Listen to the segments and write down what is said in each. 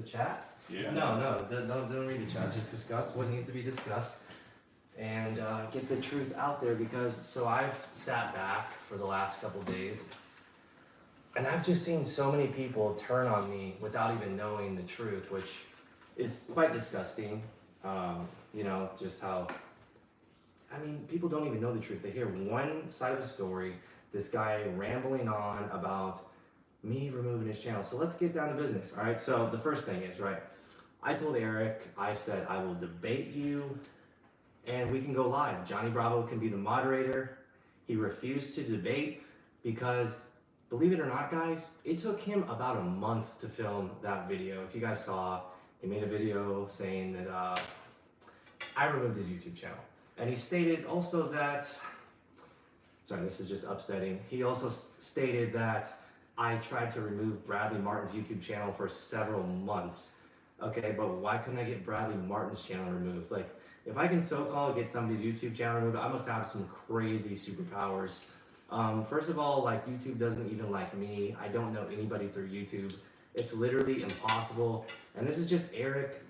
The chat? Yeah. No, don't read the chat. Just discuss what needs to be discussed and get the truth out there so I've sat back for the last couple days and I've just seen so many people turn on me without even knowing the truth, which is quite disgusting. Just how, people don't even know the truth. They hear one side of the story, this guy rambling on about me removing his channel. So let's get down to business, all right? So the first thing is, right, I told Eric, I said, I will debate you and we can go live. Johnny Bravo can be the moderator. He refused to debate because, believe it or not, guys, it took him about a month to film that video. If you guys saw, he made a video saying that I removed his YouTube channel. And he stated also that, sorry, this is just upsetting. He also stated that I tried to remove Bradley Martin's YouTube channel for several months. Okay, but why couldn't I get Bradley Martin's channel removed? Like, if I can so-called get somebody's YouTube channel removed, I must have some crazy superpowers. First of all, like, YouTube doesn't even like me. I don't know anybody through YouTube. It's literally impossible. And this is just Eric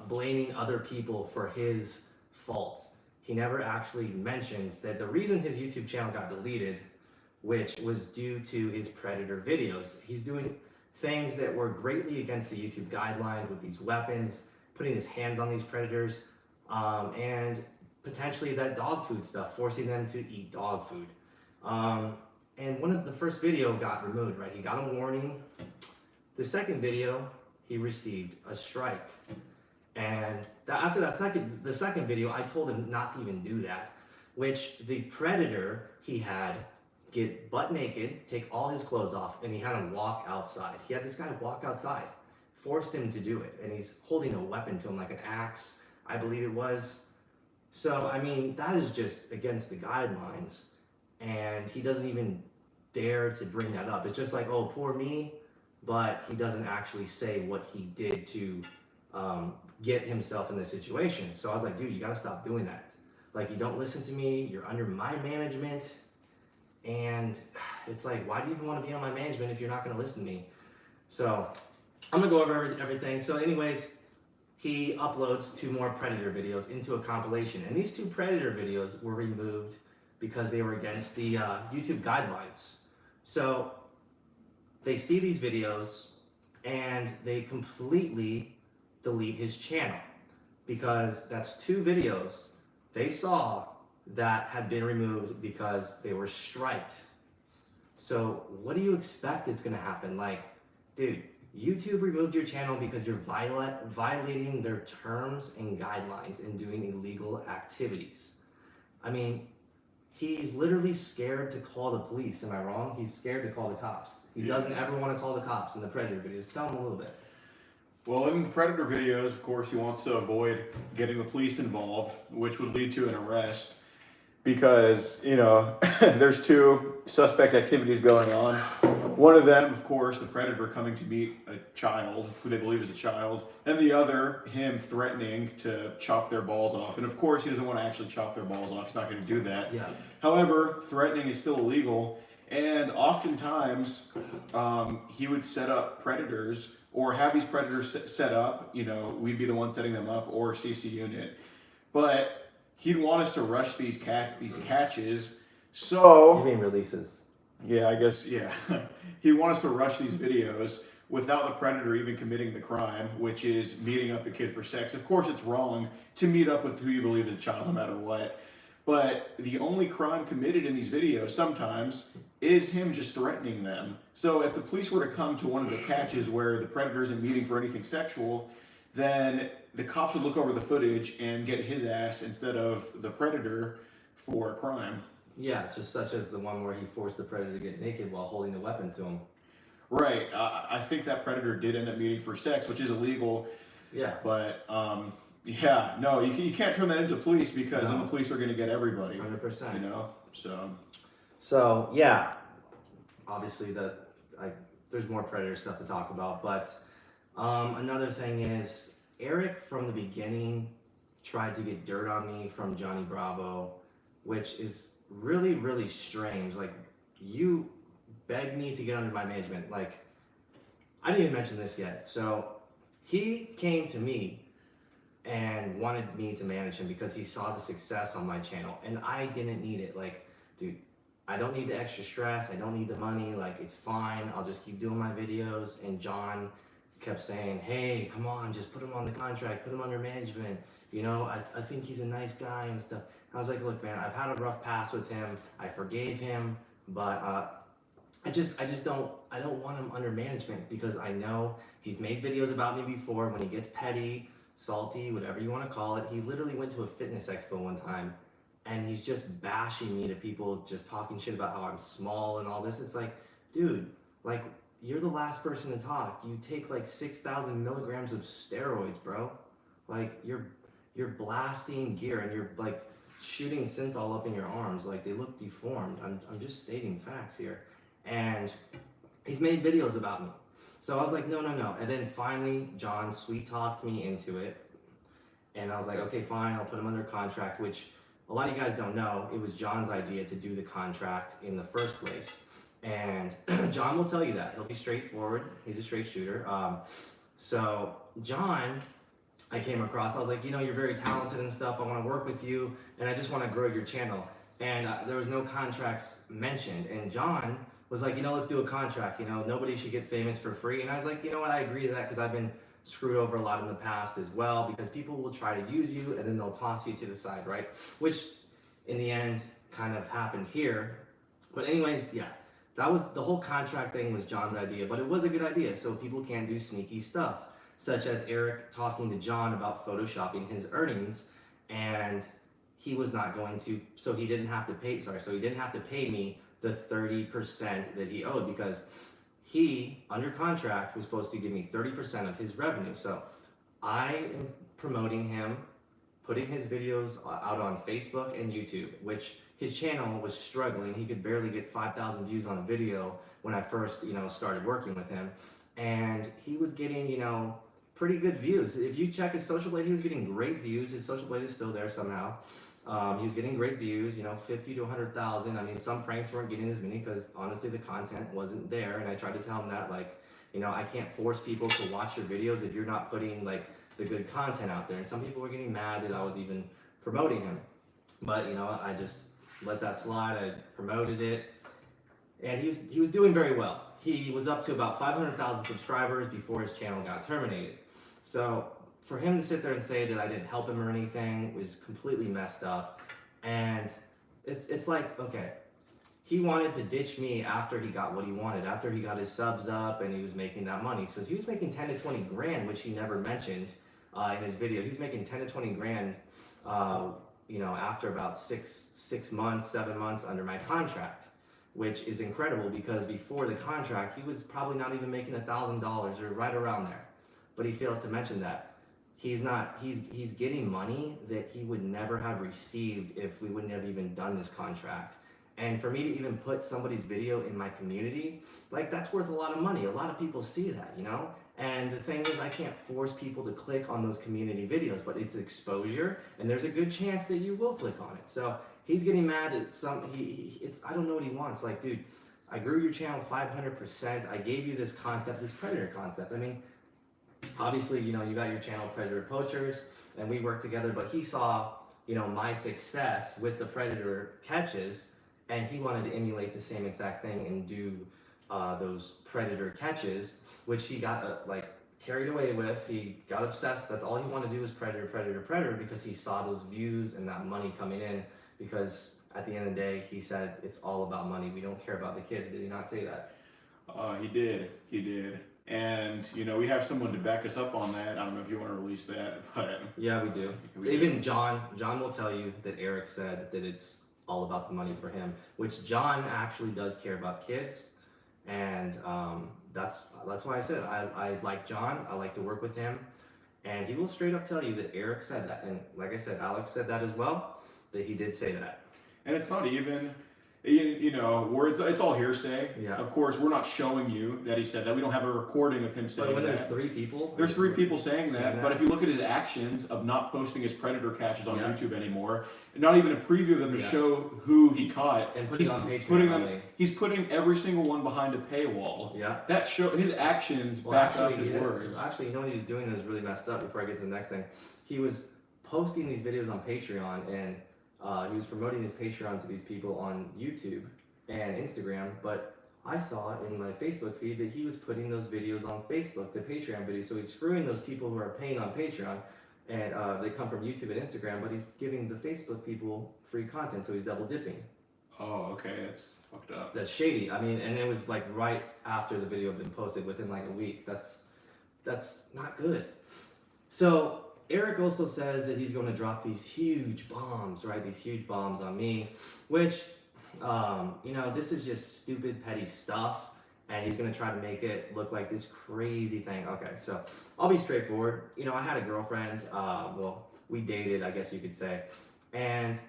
blaming other people for his faults. He never actually mentions that the reason his YouTube channel got deleted, which was due to his predator videos. He's doing things that were greatly against the YouTube guidelines with these weapons, putting his hands on these predators, and potentially that dog food stuff, forcing them to eat dog food. And one of the first video got removed, right? He got a warning. The second video, he received a strike. And after the second video, I told him not to even do that, which the predator he had get butt naked, take all his clothes off, and he had him walk outside. He had this guy walk outside, forced him to do it, and he's holding a weapon to him, like an axe, I believe it was. So, that is just against the guidelines, and he doesn't even dare to bring that up. It's just like, oh, poor me, but he doesn't actually say what he did to get himself in this situation. So I was like, dude, you gotta stop doing that. Like, you don't listen to me, you're under my management, and it's like, why do you even want to be on my management if you're not going to listen to me? So I'm going to go over everything. So anyways, he uploads 2 more Predator videos into a compilation. And these 2 Predator videos were removed because they were against the YouTube guidelines. So they see these videos and they completely delete his channel because that's 2 videos they saw that had been removed because they were striked. So what do you expect it's gonna happen? Like, dude, YouTube removed your channel because you're violating their terms and guidelines and doing illegal activities. He's literally scared to call the police. Am I wrong? He's scared to call the cops. He doesn't ever want to call the cops in the Predator videos. Tell him a little bit. Well, in the Predator videos, of course, he wants to avoid getting the police involved, which would lead to an arrest. Because, there's 2 suspect activities going on. One of them, of course, the predator coming to meet a child, who they believe is a child, and the other, him threatening to chop their balls off. And of course, he doesn't want to actually chop their balls off. He's not going to do that. Yeah. However, threatening is still illegal. And oftentimes, he would set up predators, or have these predators set up, we'd be the ones setting them up, or CC unit. But he'd want us to rush these catches, so... You mean releases? Yeah, I guess, yeah. He'd want us to rush these videos without the predator even committing the crime, which is meeting up a kid for sex. Of course, it's wrong to meet up with who you believe is a child, no matter what. But the only crime committed in these videos, sometimes, is him just threatening them. So if the police were to come to one of the catches where the predator isn't meeting for anything sexual, then the cops would look over the footage and get his ass instead of the predator for a crime. Yeah, just such as the one where he forced the predator to get naked while holding the weapon to him. Right. I think that predator did end up meeting for sex, which is illegal. Yeah. But, yeah, no, you can't turn that into police because then the police are going to get everybody. 100%. So, yeah, obviously there's more predator stuff to talk about, but another thing is Eric from the beginning tried to get dirt on me from Johnny Bravo, which is really, really strange. Like, you begged me to get under my management. Like, I didn't even mention this yet. So he came to me and wanted me to manage him because he saw the success on my channel, and I didn't need it. Like, dude, I don't need the extra stress. I don't need the money. Like, it's fine. I'll just keep doing my videos. And John kept saying, hey, come on, just put him on the contract, put him under management. You know, I think he's a nice guy and stuff. I was like, look, man, I've had a rough pass with him. I forgave him, but I don't want him under management because I know he's made videos about me before. When he gets petty, salty, whatever you want to call it, he literally went to a fitness expo one time and he's just bashing me to people, just talking shit about how I'm small and all this. It's like, dude, like, you're the last person to talk. You take like 6,000 milligrams of steroids, bro. Like, you're blasting gear and you're like shooting synthol up in your arms. Like, they look deformed. I'm just stating facts here. And he's made videos about me. So I was like, no. And then finally, John sweet talked me into it. And I was like, okay, fine, I'll put him under contract, which a lot of you guys don't know, it was John's idea to do the contract in the first place. And John will tell you that. He'll be straightforward. He's a straight shooter. So John, I came across, I was like, you know, you're very talented and stuff. I want to work with you, and I just want to grow your channel. And there was no contracts mentioned. And John was like, you know, let's do a contract. You know, nobody should get famous for free. And I was like, you know what, I agree to that because I've been screwed over a lot in the past as well, because people will try to use you and then they'll toss you to the side, right? Which in the end kind of happened here. But anyways, yeah, that was the whole contract thing was John's idea, but it was a good idea so people can't do sneaky stuff, such as Eric talking to John about photoshopping his earnings, and he was not going to, so he didn't have to pay me the 30% that he owed, because he, under contract, was supposed to give me 30% of his revenue. So I am promoting him, putting his videos out on Facebook and YouTube, which his channel was struggling. He could barely get 5,000 views on a video when I first, started working with him. And he was getting, pretty good views. If you check his social blade, he was getting great views. His social blade is still there somehow. He was getting great views, 50 to 100,000. I mean, some pranks weren't getting as many because honestly the content wasn't there. And I tried to tell him that, I can't force people to watch your videos if you're not putting the good content out there. And some people were getting mad that I was even promoting him. But I just let that slide. I promoted it, and he was doing very well. He was up to about 500,000 subscribers before his channel got terminated. So for him to sit there and say that I didn't help him or anything was completely messed up. And it's like, okay, he wanted to ditch me after he got what he wanted, after he got his subs up and he was making that money. So he was making 10 to 20 grand, which he never mentioned in his video. He's making 10 to 20 grand, after about 7 months under my contract, which is incredible because before the contract, he was probably not even making $1,000 or right around there. But he fails to mention that he's getting money that he would never have received if we wouldn't have even done this contract. And for me to even put somebody's video in my community, that's worth a lot of money. A lot of people see that, And the thing is, I can't force people to click on those community videos, but it's exposure, and there's a good chance that you will click on it. So he's getting mad at I don't know what he wants. Dude, I grew your channel 500%. I gave you this concept, this predator concept. I mean, obviously, you got your channel Predator Poachers, and we worked together, but he saw, my success with the predator catches, and he wanted to emulate the same exact thing and do those predator catches, which he got carried away with. He got obsessed. That's all he wanted to do was predator, predator, predator, because he saw those views and that money coming in, because at the end of the day, he said, it's all about money. We don't care about the kids. Did he not say that? He did. And, we have someone to back us up on that. I don't know if you want to release that, but... Yeah, we do. Even John will tell you that Eric said that it's all about the money for him, which John actually does care about kids. And that's why I said I like John. I like to work with him. And he will straight up tell you that Eric said that. And like I said, Alex said that as well, that he did say that. And it's not even... you know, where it's all hearsay. Yeah. Of course, we're not showing you that he said that. We don't have a recording of him saying But when that. there's three people, There's three people saying that, but if you look at his actions of not posting his predator catches on YouTube anymore, not even a preview of them to show who he caught, and putting on Patreon, he's putting every single one behind a paywall. Yeah. That show his actions back up his words. Actually, you know what he was doing that was really messed up. Before I get to the next thing, he was posting these videos on Patreon, and he was promoting his Patreon to these people on YouTube and Instagram, but I saw in my Facebook feed that he was putting those videos on Facebook, the Patreon videos. So he's screwing those people who are paying on Patreon, and they come from YouTube and Instagram, but he's giving the Facebook people free content, so he's double dipping. Oh, okay, that's fucked up. That's shady. I mean, and it was like right after the video had been posted, within like a week. That's not good. So Eric also says that he's going to drop these huge bombs, right? These huge bombs on me, which, you know, this is just stupid, petty stuff, and he's going to try to make it look like this crazy thing. Okay, so I'll be straightforward. You know, I had a girlfriend, well, we dated, I guess you could say, and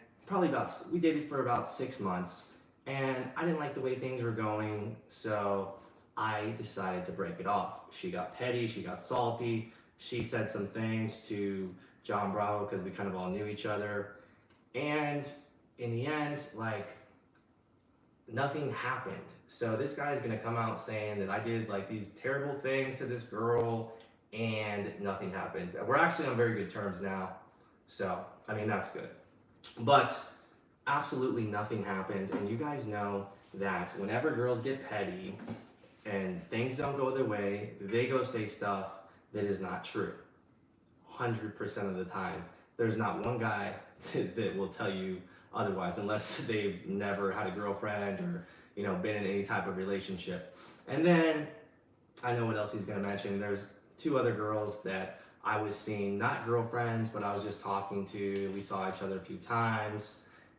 we dated for about 6 months, and I didn't like the way things were going, so I decided to break it off. She got petty, she got salty, she said some things to John Bravo because we kind of all knew each other, and in the end, like, nothing happened. So this guy's gonna come out saying that I did like these terrible things to this girl and nothing happened. We're actually on very good terms now, so I mean, that's good. But absolutely nothing happened, and you guys know that whenever girls get petty and things don't go their way, they go say stuff that is not true. 100% of the time. There's not one guy that will tell you otherwise, unless they've never had a girlfriend or, you know, been in any type of relationship. And then I know what else he's gonna mention. There's 2 other girls that I was seeing, not girlfriends, but I was just talking to. We saw each other a few times,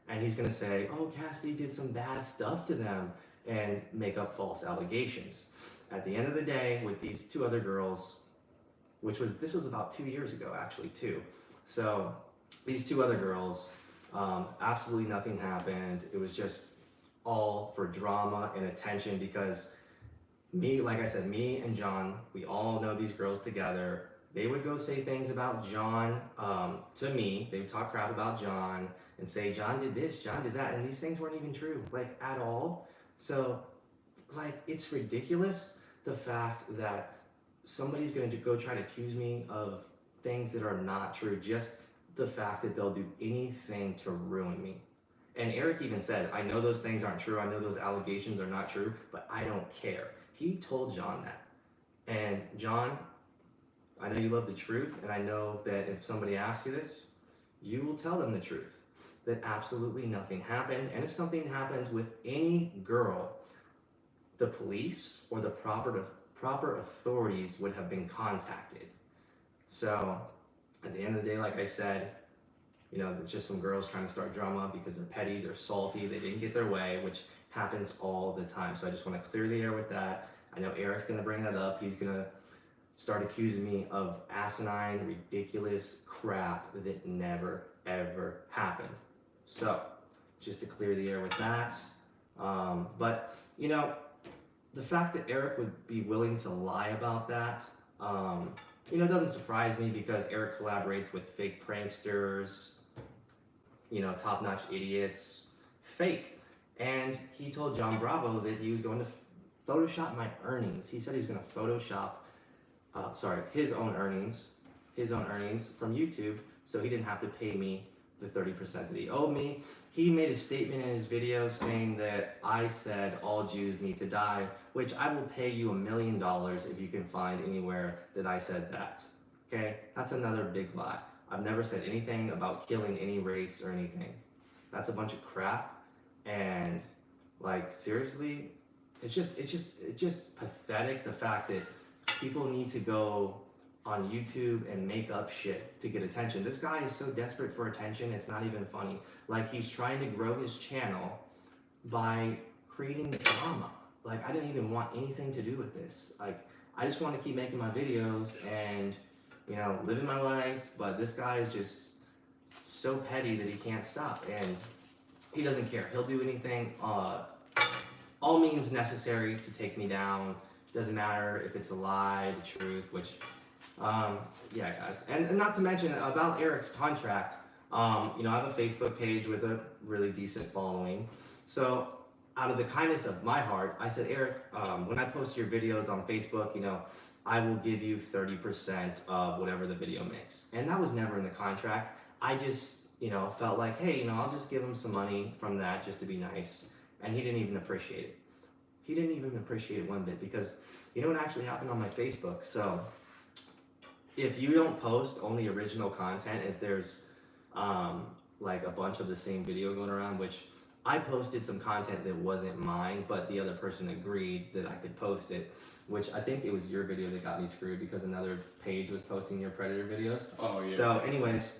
and he's gonna say, oh, Cassady did some bad stuff to them, and make up false allegations. At the end of the day, with these 2 other girls, this was about 2 years ago, actually, too. So these 2 other girls, absolutely nothing happened. It was just all for drama and attention because like I said, me and John, we all know these girls together. They would go say things about John to me. They would talk crap about John and say, John did this, John did that, and these things weren't even true, like, at all. So, like, it's ridiculous, the fact that somebody's going to go try to accuse me of things that are not true, just the fact that they'll do anything to ruin me. And Eric even said, I know those things aren't true, I know those allegations are not true, but I don't care. He told John that. And John, I know you love the truth, and I know that if somebody asks you this, you will tell them the truth, that absolutely nothing happened. And if something happens with any girl, the police or the proper authorities would have been contacted. So at the end of the day, like I said, you know, it's just some girls trying to start drama because they're petty, they're salty, they didn't get their way, which happens all the time. So I just want to clear the air with that. I know Eric's going to bring that up. He's going to start accusing me of asinine, ridiculous crap that never, ever happened. So just to clear the air with that. But, you know, the fact that Eric would be willing to lie about that, you know, it doesn't surprise me because Eric collaborates with fake pranksters, you know, top-notch idiots, fake. And he told John Bravo that he was going to Photoshop my earnings. He said he was going to Photoshop, his own earnings from YouTube, so he didn't have to pay me the 30% that he owed me. He made a statement in his video saying that I said all Jews need to die, which I will pay you $1 million if you can find anywhere that I said that. Okay? That's another big lie. I've never said anything about killing any race or anything. That's a bunch of crap. And, like, seriously, it's just pathetic, the fact that people need to go on YouTube and make up shit to get attention. This guy is so desperate for attention, it's not even funny. Like, he's trying to grow his channel by creating drama. Like, I didn't even want anything to do with this. Like, I just want to keep making my videos and, you know, living my life, but this guy is just so petty that he can't stop. And he doesn't care. He'll do anything, all means necessary to take me down. Doesn't matter if it's a lie, the truth, which, yeah, guys. And not to mention about Eric's contract, you know, I have a Facebook page with a really decent following. So out of the kindness of my heart, I said, Eric, when I post your videos on Facebook, you know, I will give you 30% of whatever the video makes. And that was never in the contract. I just, you know, felt like, hey, you know, I'll just give him some money from that just to be nice. And he didn't even appreciate it. He didn't even appreciate it one bit, because you know what actually happened on my Facebook? So if you don't post only original content, if there's like a bunch of the same video going around, which I posted some content that wasn't mine, but the other person agreed that I could post it, which I think it was your video that got me screwed, because another page was posting your Predator videos. Oh, yeah. So anyways,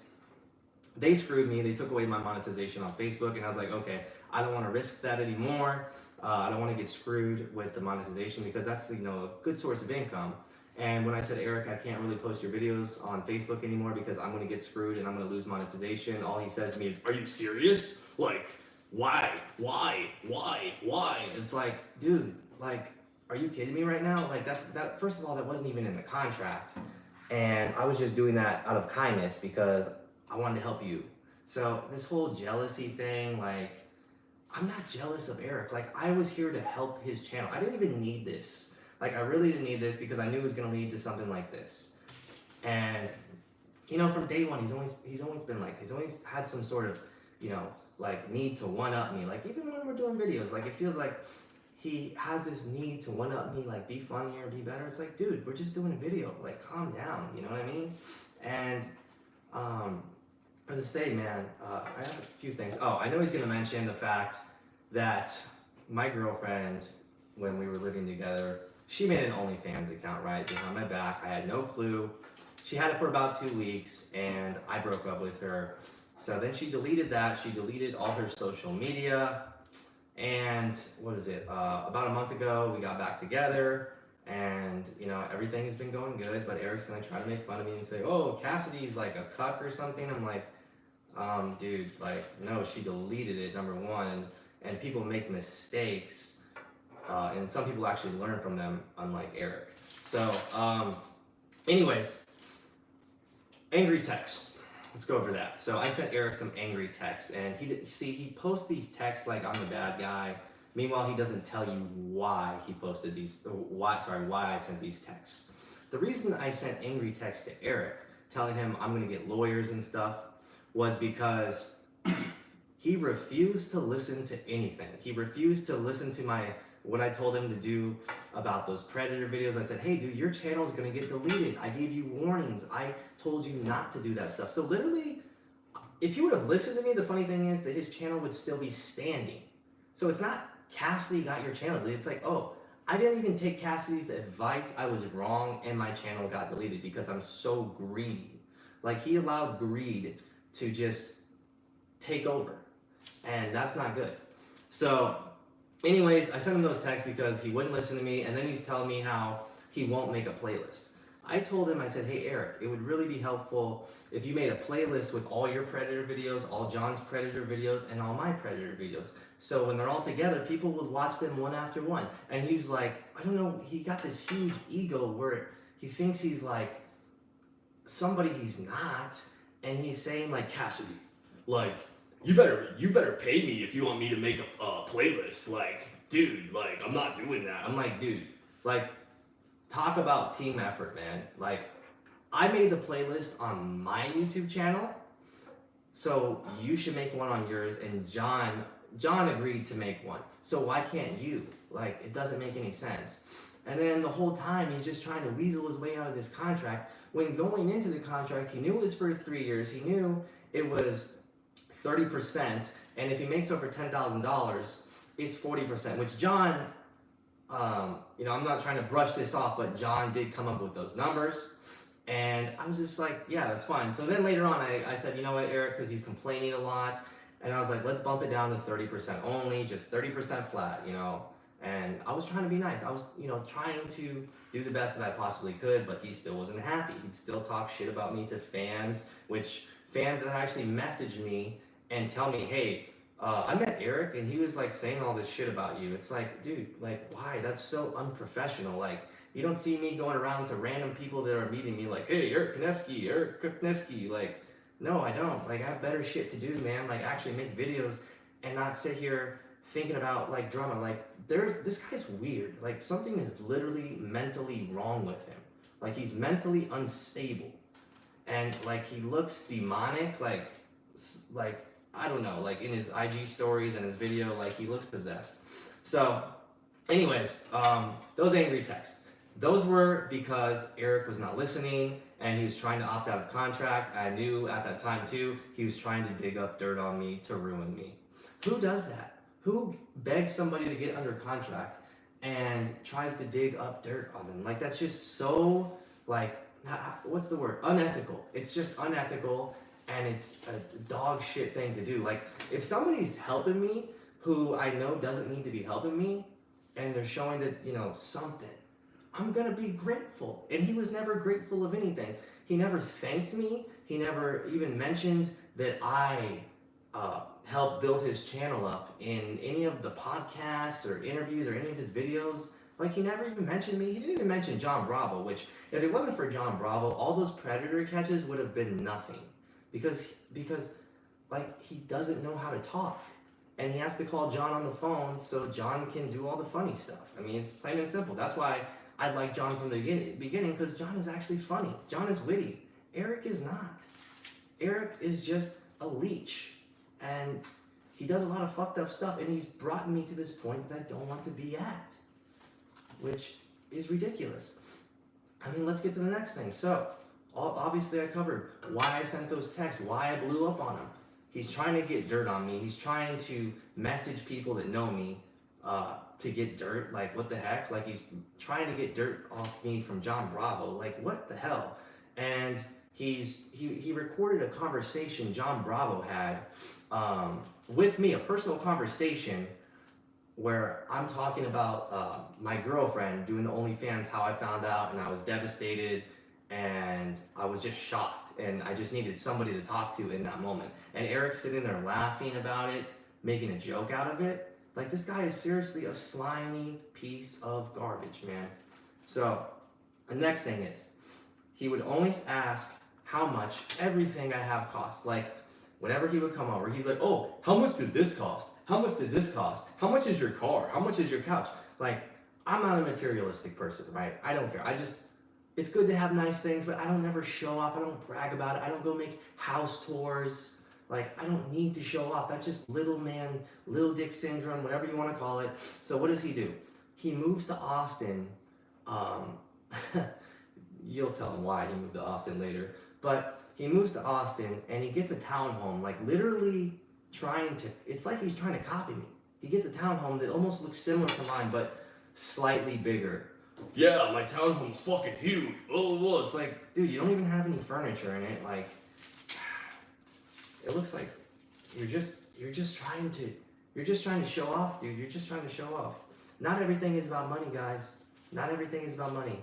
they screwed me. They took away my monetization on Facebook, and I was like, okay, I don't want to risk that anymore. I don't want to get screwed with the monetization, because that's, you know, a good source of income. And when I said, Eric, I can't really post your videos on Facebook anymore because I'm going to get screwed and I'm going to lose monetization, all he says to me is, are you serious? Like, why? It's like, dude, like, are you kidding me right now? Like, that first of all, that wasn't even in the contract. And I was just doing that out of kindness because I wanted to help you. So this whole jealousy thing, like, I'm not jealous of Eric. Like, I was here to help his channel. I didn't even need this. Like, I really didn't need this because I knew it was going to lead to something like this. And, you know, from day one, he's always been like, he's always had some sort of, you know, like, need to one-up me. Like, even when we're doing videos, like, it feels like he has this need to one-up me, like, be funnier, be better. It's like, dude, we're just doing a video. Like, calm down, you know what I mean? And, as I say, man, I have a few things. Oh, I know he's going to mention the fact that my girlfriend, when we were living together, she made an OnlyFans account, right, behind my back. I had no clue. She had it for about 2 weeks, and I broke up with her. So then she deleted that. She deleted all her social media. And what is it? About a month ago, we got back together, and, you know, everything has been going good, but Eric's going to try to make fun of me and say, oh, Cassady's like a cuck or something. I'm like, dude, like, no, she deleted it, number one, and people make mistakes. And some people actually learn from them, unlike Eric. So, anyways, angry texts. Let's go over that. So I sent Eric some angry texts, and he posts these texts like I'm the bad guy. Meanwhile, he doesn't tell you why he posted these, why I sent these texts. The reason I sent angry texts to Eric, telling him I'm gonna get lawyers and stuff, was because he refused to listen to anything. He refused to listen to what I told him to do about those Predator videos. I said, hey dude, your channel is gonna get deleted. I gave you warnings. I told you not to do that stuff. So literally, if he would have listened to me, the funny thing is that his channel would still be standing. So it's not Cassady got your channel deleted. It's like, oh, I didn't even take Cassady's advice. I was wrong and my channel got deleted because I'm so greedy. Like, he allowed greed to just take over, and that's not good. So anyways, I sent him those texts because he wouldn't listen to me, and then he's telling me how he won't make a playlist. I told him, I said, hey Eric, it would really be helpful if you made a playlist with all your Predator videos, all John's Predator videos, and all my Predator videos. So when they're all together, people would watch them one after one. And he's like, I don't know, he got this huge ego where he thinks he's like somebody he's not, and he's saying like, Cassady, like, you better pay me if you want me to make a playlist. Like, dude, like, I'm not doing that. I'm like, dude, like, talk about team effort, man. Like, I made the playlist on my YouTube channel, so you should make one on yours, and John agreed to make one. So why can't you? Like, it doesn't make any sense. And then the whole time, he's just trying to weasel his way out of this contract. When going into the contract, he knew it was for 3 years. He knew it was 30%, and if he makes over $10,000, it's 40%, which John, you know, I'm not trying to brush this off, but John did come up with those numbers, and I was just like, yeah, that's fine. So then later on, I said, you know what, Eric, because he's complaining a lot, and I was like, let's bump it down to 30% only, just 30% flat, you know, and I was trying to be nice. I was, you know, trying to do the best that I possibly could, but he still wasn't happy. He'd still talk shit about me to fans, which fans that actually message me and tell me, hey, I met Eric and he was like saying all this shit about you. It's like, dude, like why? That's so unprofessional. Like you don't see me going around to random people that are meeting me like, hey, Eric Kanevsky. Like, no, I don't. Like I have better shit to do, man. Like actually make videos and not sit here thinking about like drama. Like this guy's weird. Like something is literally mentally wrong with him. Like he's mentally unstable. And like he looks demonic, like I don't know, like in his IG stories and his video, like he looks possessed. So, anyways, those angry texts, those were because Eric was not listening and he was trying to opt out of contract. I knew at that time too, he was trying to dig up dirt on me to ruin me. Who does that? Who begs somebody to get under contract and tries to dig up dirt on them? Like that's just so like, what's the word? Unethical. It's just unethical. And it's a dog shit thing to do. Like, if somebody's helping me who I know doesn't need to be helping me, and they're showing that, you know, something, I'm gonna be grateful. And he was never grateful of anything. He never thanked me. He never even mentioned that I helped build his channel up in any of the podcasts or interviews or any of his videos. Like, he never even mentioned me. He didn't even mention John Bravo, which, if it wasn't for John Bravo, all those predator catches would have been nothing. Because like he doesn't know how to talk, and he has to call John on the phone so John can do all the funny stuff. I mean, it's plain and simple. That's why I like John from the beginning, because John is actually funny. John is witty. Eric is not. Eric is just a leech, and he does a lot of fucked up stuff, and he's brought me to this point that I don't want to be at, which is ridiculous. I mean, let's get to the next thing. So, obviously I covered why I sent those texts, why I blew up on him. He's trying to get dirt on me. He's trying to message people that know me to get dirt. Like, what the heck? Like, he's trying to get dirt off me from John Bravo. Like, what the hell? And he recorded a conversation John Bravo had with me, a personal conversation where I'm talking about my girlfriend doing the OnlyFans, how I found out, and I was devastated. And I was just shocked, and I just needed somebody to talk to in that moment. And Eric's sitting there laughing about it, making a joke out of it. Like, this guy is seriously a slimy piece of garbage, man. So, the next thing is, he would always ask how much everything I have costs. Like, whenever he would come over, he's like, oh, how much did this cost? How much did this cost? How much is your car? How much is your couch? Like, I'm not a materialistic person, right? I don't care. It's good to have nice things, but I don't ever show off. I don't brag about it. I don't go make house tours. Like, I don't need to show off. That's just little dick syndrome, whatever you want to call it. So what does he do? He moves to Austin. You'll tell him why he moved to Austin later. But he moves to Austin and he gets a townhome, like literally it's like he's trying to copy me. He gets a townhome that almost looks similar to mine, but slightly bigger. Yeah, my townhome's fucking huge. Oh, it's like, dude, you don't even have any furniture in it. Like, it looks like you're just trying to show off, dude. You're just trying to show off. Not everything is about money, guys. Not everything is about money.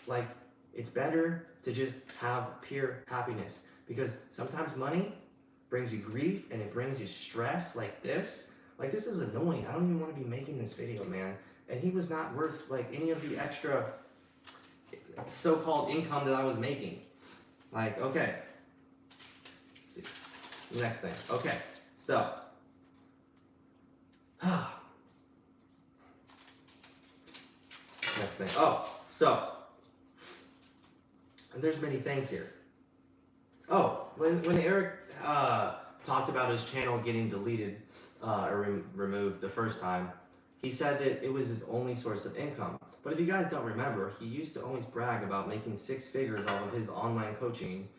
Like, it's better to just have pure happiness, because sometimes money brings you grief and it brings you stress like this. Like, this is annoying. I don't even want to be making this video, man. And he was not worth like any of the extra so-called income that I was making. Like, okay. Let's see. Next thing. Okay. So. Next thing. Oh, so. And there's many things here. Oh, when Eric talked about his channel getting deleted or removed the first time, he said that it was his only source of income. But if you guys don't remember, he used to always brag about making 6 figures off of his online coaching,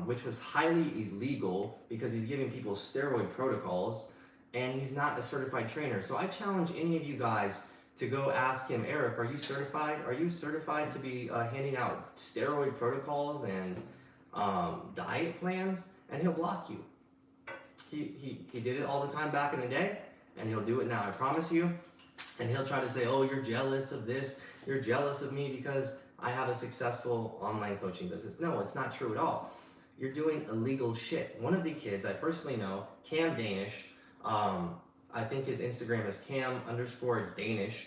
which was highly illegal because he's giving people steroid protocols and he's not a certified trainer. So I challenge any of you guys to go ask him, Eric, are you certified? Are you certified to be handing out steroid protocols and diet plans? And he'll block you. He did it all the time back in the day. And he'll do it now, I promise you. And he'll try to say, oh, you're jealous of this. You're jealous of me because I have a successful online coaching business. No, it's not true at all. You're doing illegal shit. One of the kids I personally know, Cam Danish, I think his Instagram is Cam_Danish.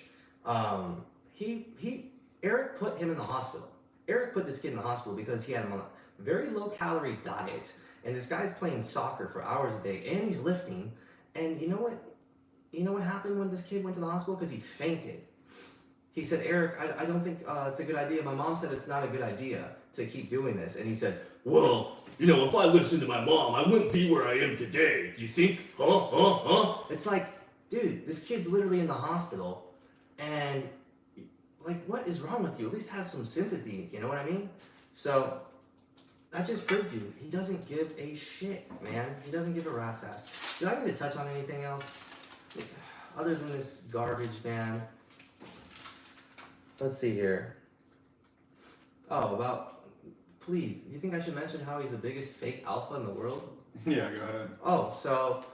Eric put him in the hospital. Eric put this kid in the hospital because he had him on a very low calorie diet. And this guy's playing soccer for hours a day and he's lifting. And you know what? You know what happened when this kid went to the hospital? Because he fainted. He said, Eric, I don't think it's a good idea. My mom said it's not a good idea to keep doing this. And he said, well, you know, if I listened to my mom, I wouldn't be where I am today. Do you think? Huh? It's like, dude, this kid's literally in the hospital. And, like, what is wrong with you? At least have some sympathy. You know what I mean? So, that just proves you. He doesn't give a shit, man. He doesn't give a rat's ass. Do I need to touch on anything else? Other than this garbage, man. Let's see here. Oh, please, you think I should mention how he's the biggest fake alpha in the world? Yeah, go ahead. Oh, so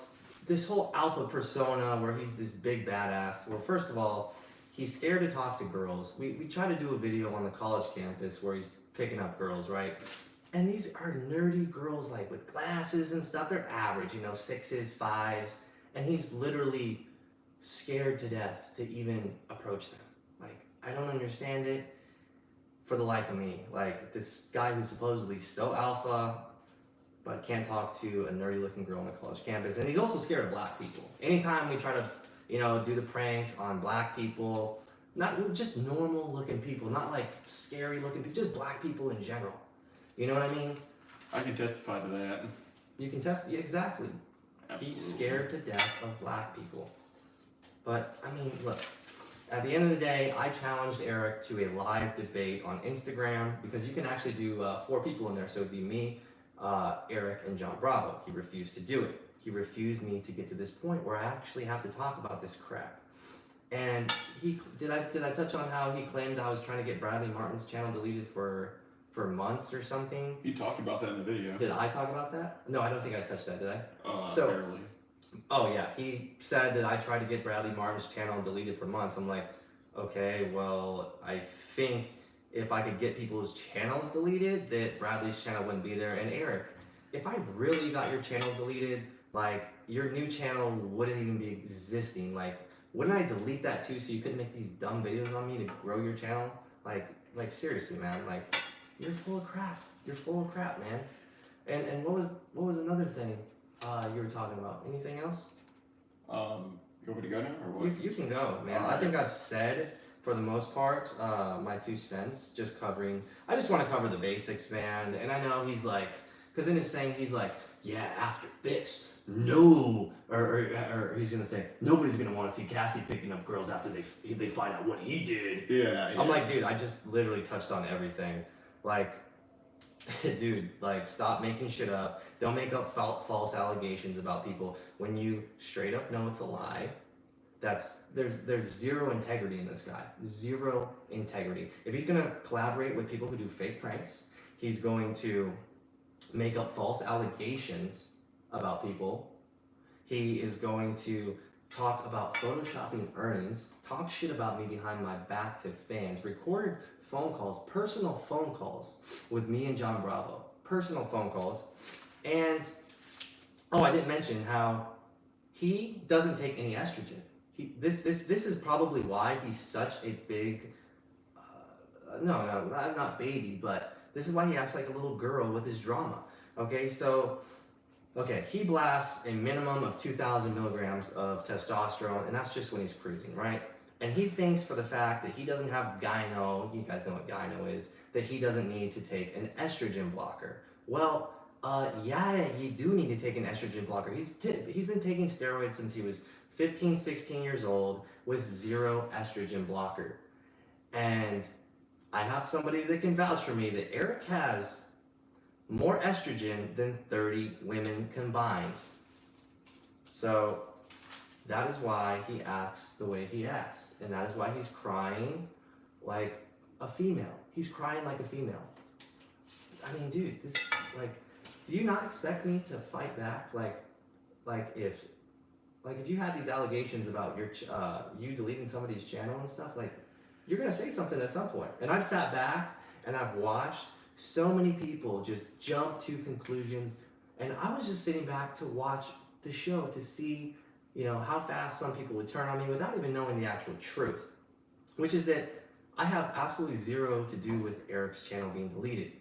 this whole alpha persona where he's this big badass. Well, first of all, he's scared to talk to girls. We tried to do a video on the college campus where he's picking up girls, right? And these are nerdy girls, like with glasses and stuff. They're average, you know, 6s, 5s. And he's literally scared to death to even approach them. Like, I don't understand it for the life of me. Like, this guy who's supposedly so alpha, but can't talk to a nerdy looking girl on a college campus. And he's also scared of black people. Anytime we try to, you know, do the prank on black people, not just normal looking people, not like scary looking people, just black people in general. You know what I mean? I can testify to that. You can test, yeah, exactly. Absolutely. He's scared to death of black people. But, I mean, look, at the end of the day, I challenged Eric to a live debate on Instagram because you can actually do 4 people in there. So it'd be me, Eric, and John Bravo. He refused to do it. He refused me to get to this point where I actually have to talk about this crap. And did I touch on how he claimed I was trying to get Bradley Martin's channel deleted for months or something? You talked about that in the video. Did I talk about that? No, I don't think I touched that, did I? Barely. Oh yeah, he said that I tried to get Bradley Martin's channel deleted for months. I'm like, okay, well, I think if I could get people's channels deleted, that Bradley's channel wouldn't be there. And Eric, if I really got your channel deleted, like, your new channel wouldn't even be existing. Like, wouldn't I delete that too so you couldn't make these dumb videos on me to grow your channel? Like seriously, man, like, you're full of crap. You're full of crap, man. And what was another thing you were talking about? Anything else? You want me to go now or what? You can go, man. I think I've said, for the most part, my 2 cents, I just want to cover the basics, man. And I know he's like, because in his thing, he's like, yeah, after this, no, or he's going to say, nobody's going to want to see Cassie picking up girls after they find out what he did. Yeah. I'm like, dude, I just literally touched on everything. Like, dude, like, stop making shit up. Don't make up false allegations about people when you straight up know it's a lie. There's zero integrity in this guy. Zero integrity. If he's gonna collaborate with people who do fake pranks, he's going to make up false allegations about people. He is going to talk about photoshopping earnings, talk shit about me behind my back to fans, recorded phone calls, personal phone calls with me and John Bravo. Personal phone calls. And, I didn't mention how he doesn't take any estrogen. This is probably why he's such a big, not baby, but this is why he acts like a little girl with his drama. Okay, so, he blasts a minimum of 2,000 milligrams of testosterone, and that's just when he's cruising, right? And he thinks for the fact that he doesn't have gyno, you guys know what gyno is, that he doesn't need to take an estrogen blocker. Well, yeah, you do need to take an estrogen blocker. He's been taking steroids since he was 15, 16 years old with 0 estrogen blocker. And I have somebody that can vouch for me that Eric has more estrogen than 30 women combined. So that is why he acts the way he acts. And that is why he's crying like a female. He's crying like a female. I mean, dude, do you not expect me to fight back? If you had these allegations about you deleting somebody's channel and stuff, like, you're gonna say something at some point. And I've sat back and I've watched so many people just jump to conclusions, and I was just sitting back to watch the show to see you know, how fast some people would turn on me without even knowing the actual truth, which is that I have absolutely zero to do with Eric's channel being deleted.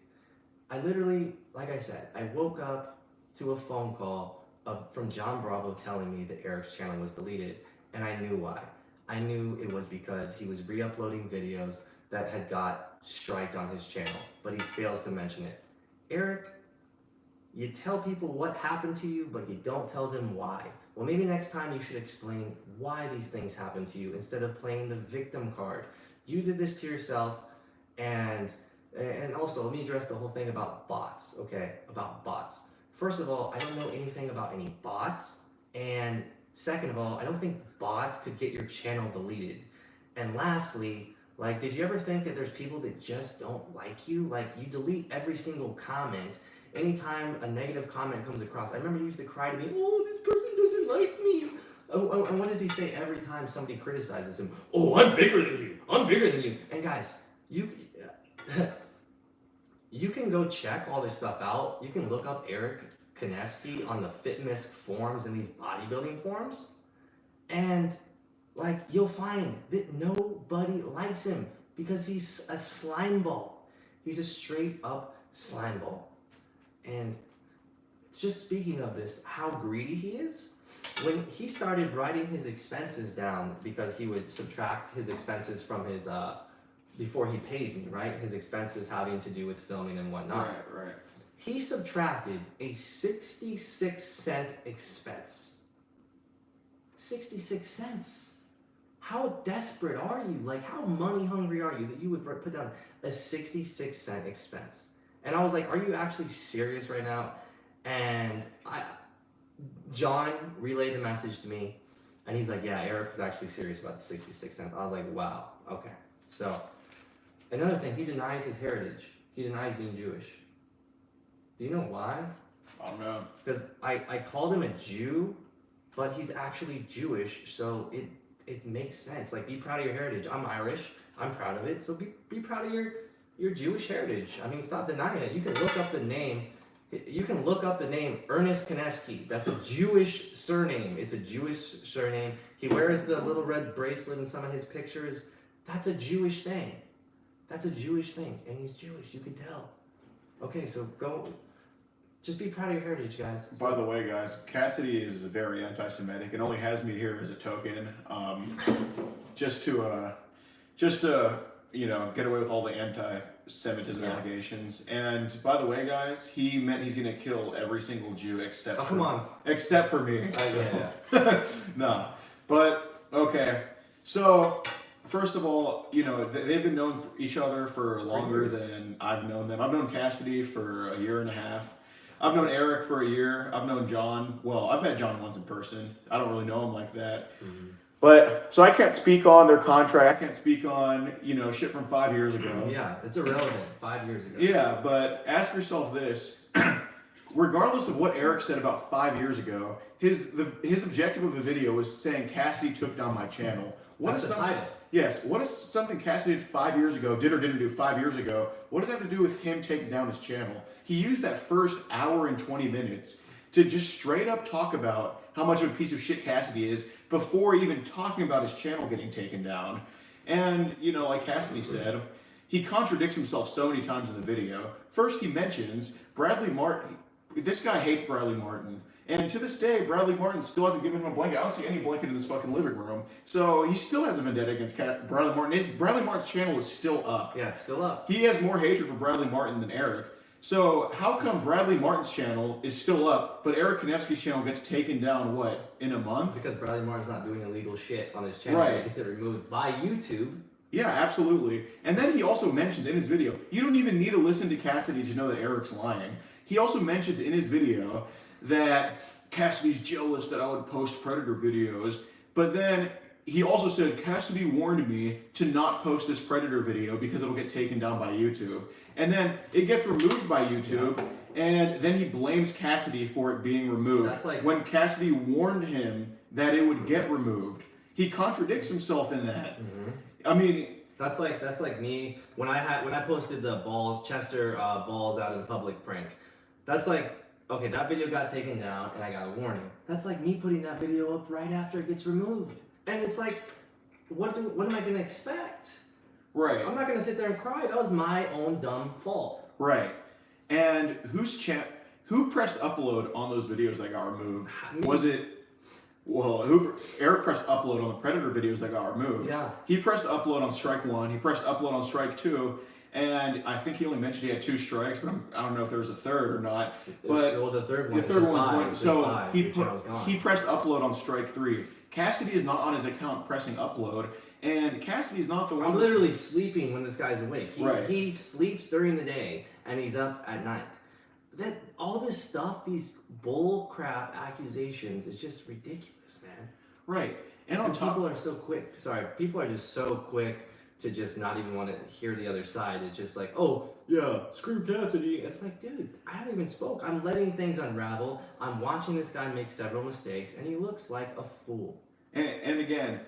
I literally, like I said, I woke up to a phone call from John Bravo telling me that Eric's channel was deleted, and I knew why. I knew it was because he was re-uploading videos that had got striked on his channel, but he fails to mention it. Eric, you tell people what happened to you, but you don't tell them why. Well, maybe next time you should explain why these things happened to you instead of playing the victim card. You did this to yourself, and also let me address the whole thing about bots, okay? About bots. First of all, I don't know anything about any bots, and second of all, I don't think bots could get your channel deleted. And lastly, like, did you ever think that there's people that just don't like you? Like, you delete every single comment. Anytime a negative comment comes across, I remember you used to cry to me, oh, this person doesn't like me. Oh, and what does he say every time somebody criticizes him? Oh, I'm bigger than you. I'm bigger than you. And guys, you can go check all this stuff out. You can look up Eric Kanevsky on the fitness forums and these bodybuilding forums. And like, you'll find that nobody likes him because he's a slime ball. He's a straight up slime ball. And just speaking of this, how greedy he is, when he started writing his expenses down, because he would subtract his expenses from his, before he pays me, right? His expenses having to do with filming and whatnot. Right. He subtracted a 66-cent expense. 66 cents. How desperate are you? Like, how money hungry are you that you would put down a 66-cent expense? And I was like, are you actually serious right now? And John relayed the message to me, and he's like, yeah, Eric was actually serious about the 66 cents. I was like, wow, okay. So, another thing, he denies his heritage. He denies being Jewish. Do you know why? I don't know. Because I called him a Jew, but he's actually Jewish, so it makes sense. Like, be proud of your heritage. I'm Irish. I'm proud of it. So be proud of your Jewish heritage. I mean, stop denying it. You can look up the name. You can look up the name Ernest Kanevsky. That's a Jewish surname. It's a Jewish surname. He wears the little red bracelet in some of his pictures. That's a Jewish thing. That's a Jewish thing. And he's Jewish. You can tell. Okay, so go. Just be proud of your heritage, guys. By the way, guys, Cassady is very anti-Semitic and only has me here as a token, just to you know, get away with all the anti-Semitism allegations. And by the way, guys, he meant he's gonna kill every single Jew except for me. Yeah. Nah, but okay. So first of all, you know, they've been known for each other for longer than I've known them. I've known Cassady for a year and a half. I've known Eric for a year. I've known John. Well, I've met John once in person. I don't really know him like that. Mm-hmm. But, so I can't speak on their contract. I can't speak on, you know, shit from 5 years ago. Yeah, it's irrelevant. 5 years ago. Yeah, but ask yourself this. Regardless of what Eric said about 5 years ago, his objective of the video was saying Cassady took down my channel. That's the title. Yes. What is something Cassady did 5 years ago, did or didn't do 5 years ago? What does that have to do with him taking down his channel? He used that first hour and 20 minutes to just straight up talk about how much of a piece of shit Cassady is before even talking about his channel getting taken down. And, you know, like Cassady said, he contradicts himself so many times in the video. First, he mentions Bradley Martin. This guy hates Bradley Martin. And to this day, Bradley Martin still hasn't given him a blanket. I don't see any blanket in this fucking living room. So he still has a vendetta against Bradley Martin. Bradley Martin's channel is still up. Yeah, it's still up. He has more hatred for Bradley Martin than Eric. So how come Bradley Martin's channel is still up, but Eric Kanevsky's channel gets taken down, what, in a month? Because Bradley Martin's not doing illegal shit on his channel. Right. He gets it removed by YouTube. Yeah, absolutely. And then he also mentions in his video, you don't even need to listen to Cassady to know that Eric's lying. He also mentions in his video that Cassady's jealous that I would post Predator videos, but then he also said, Cassady warned me to not post this Predator video because it'll get taken down by YouTube. And then it gets removed by YouTube, and then he blames Cassady for it being removed. That's like when Cassady warned him that it would get removed. He contradicts himself in that. Mm-hmm. I mean, that's like me when I posted the Chester balls out in public prank. That's like okay, that video got taken down and I got a warning. That's like me putting that video up right after it gets removed. And it's like, what am I gonna expect? Right. I'm not gonna sit there and cry. That was my own dumb fault. Right. And who pressed upload on those videos that got removed? Was it, Eric pressed upload on the Predator videos that got removed. Yeah. He pressed upload on strike 1, he pressed upload on strike 2, and I think he only mentioned he had 2 strikes, but I don't know if there was a third or not. But well, the third one. So he pressed upload on strike 3. Cassady is not on his account pressing upload, and Cassady's not the one. I'm literally sleeping when this guy's awake. Right. He sleeps during the day and he's up at night. That all this stuff, these bull crap accusations, is just ridiculous, man. Right. And on top, people are so quick. Sorry, people are just so quick to just not even want to hear the other side. It's just like, oh yeah, screw Cassady. It's like, dude, I haven't even spoke. I'm letting things unravel. I'm watching this guy make several mistakes, and he looks like a fool. And again,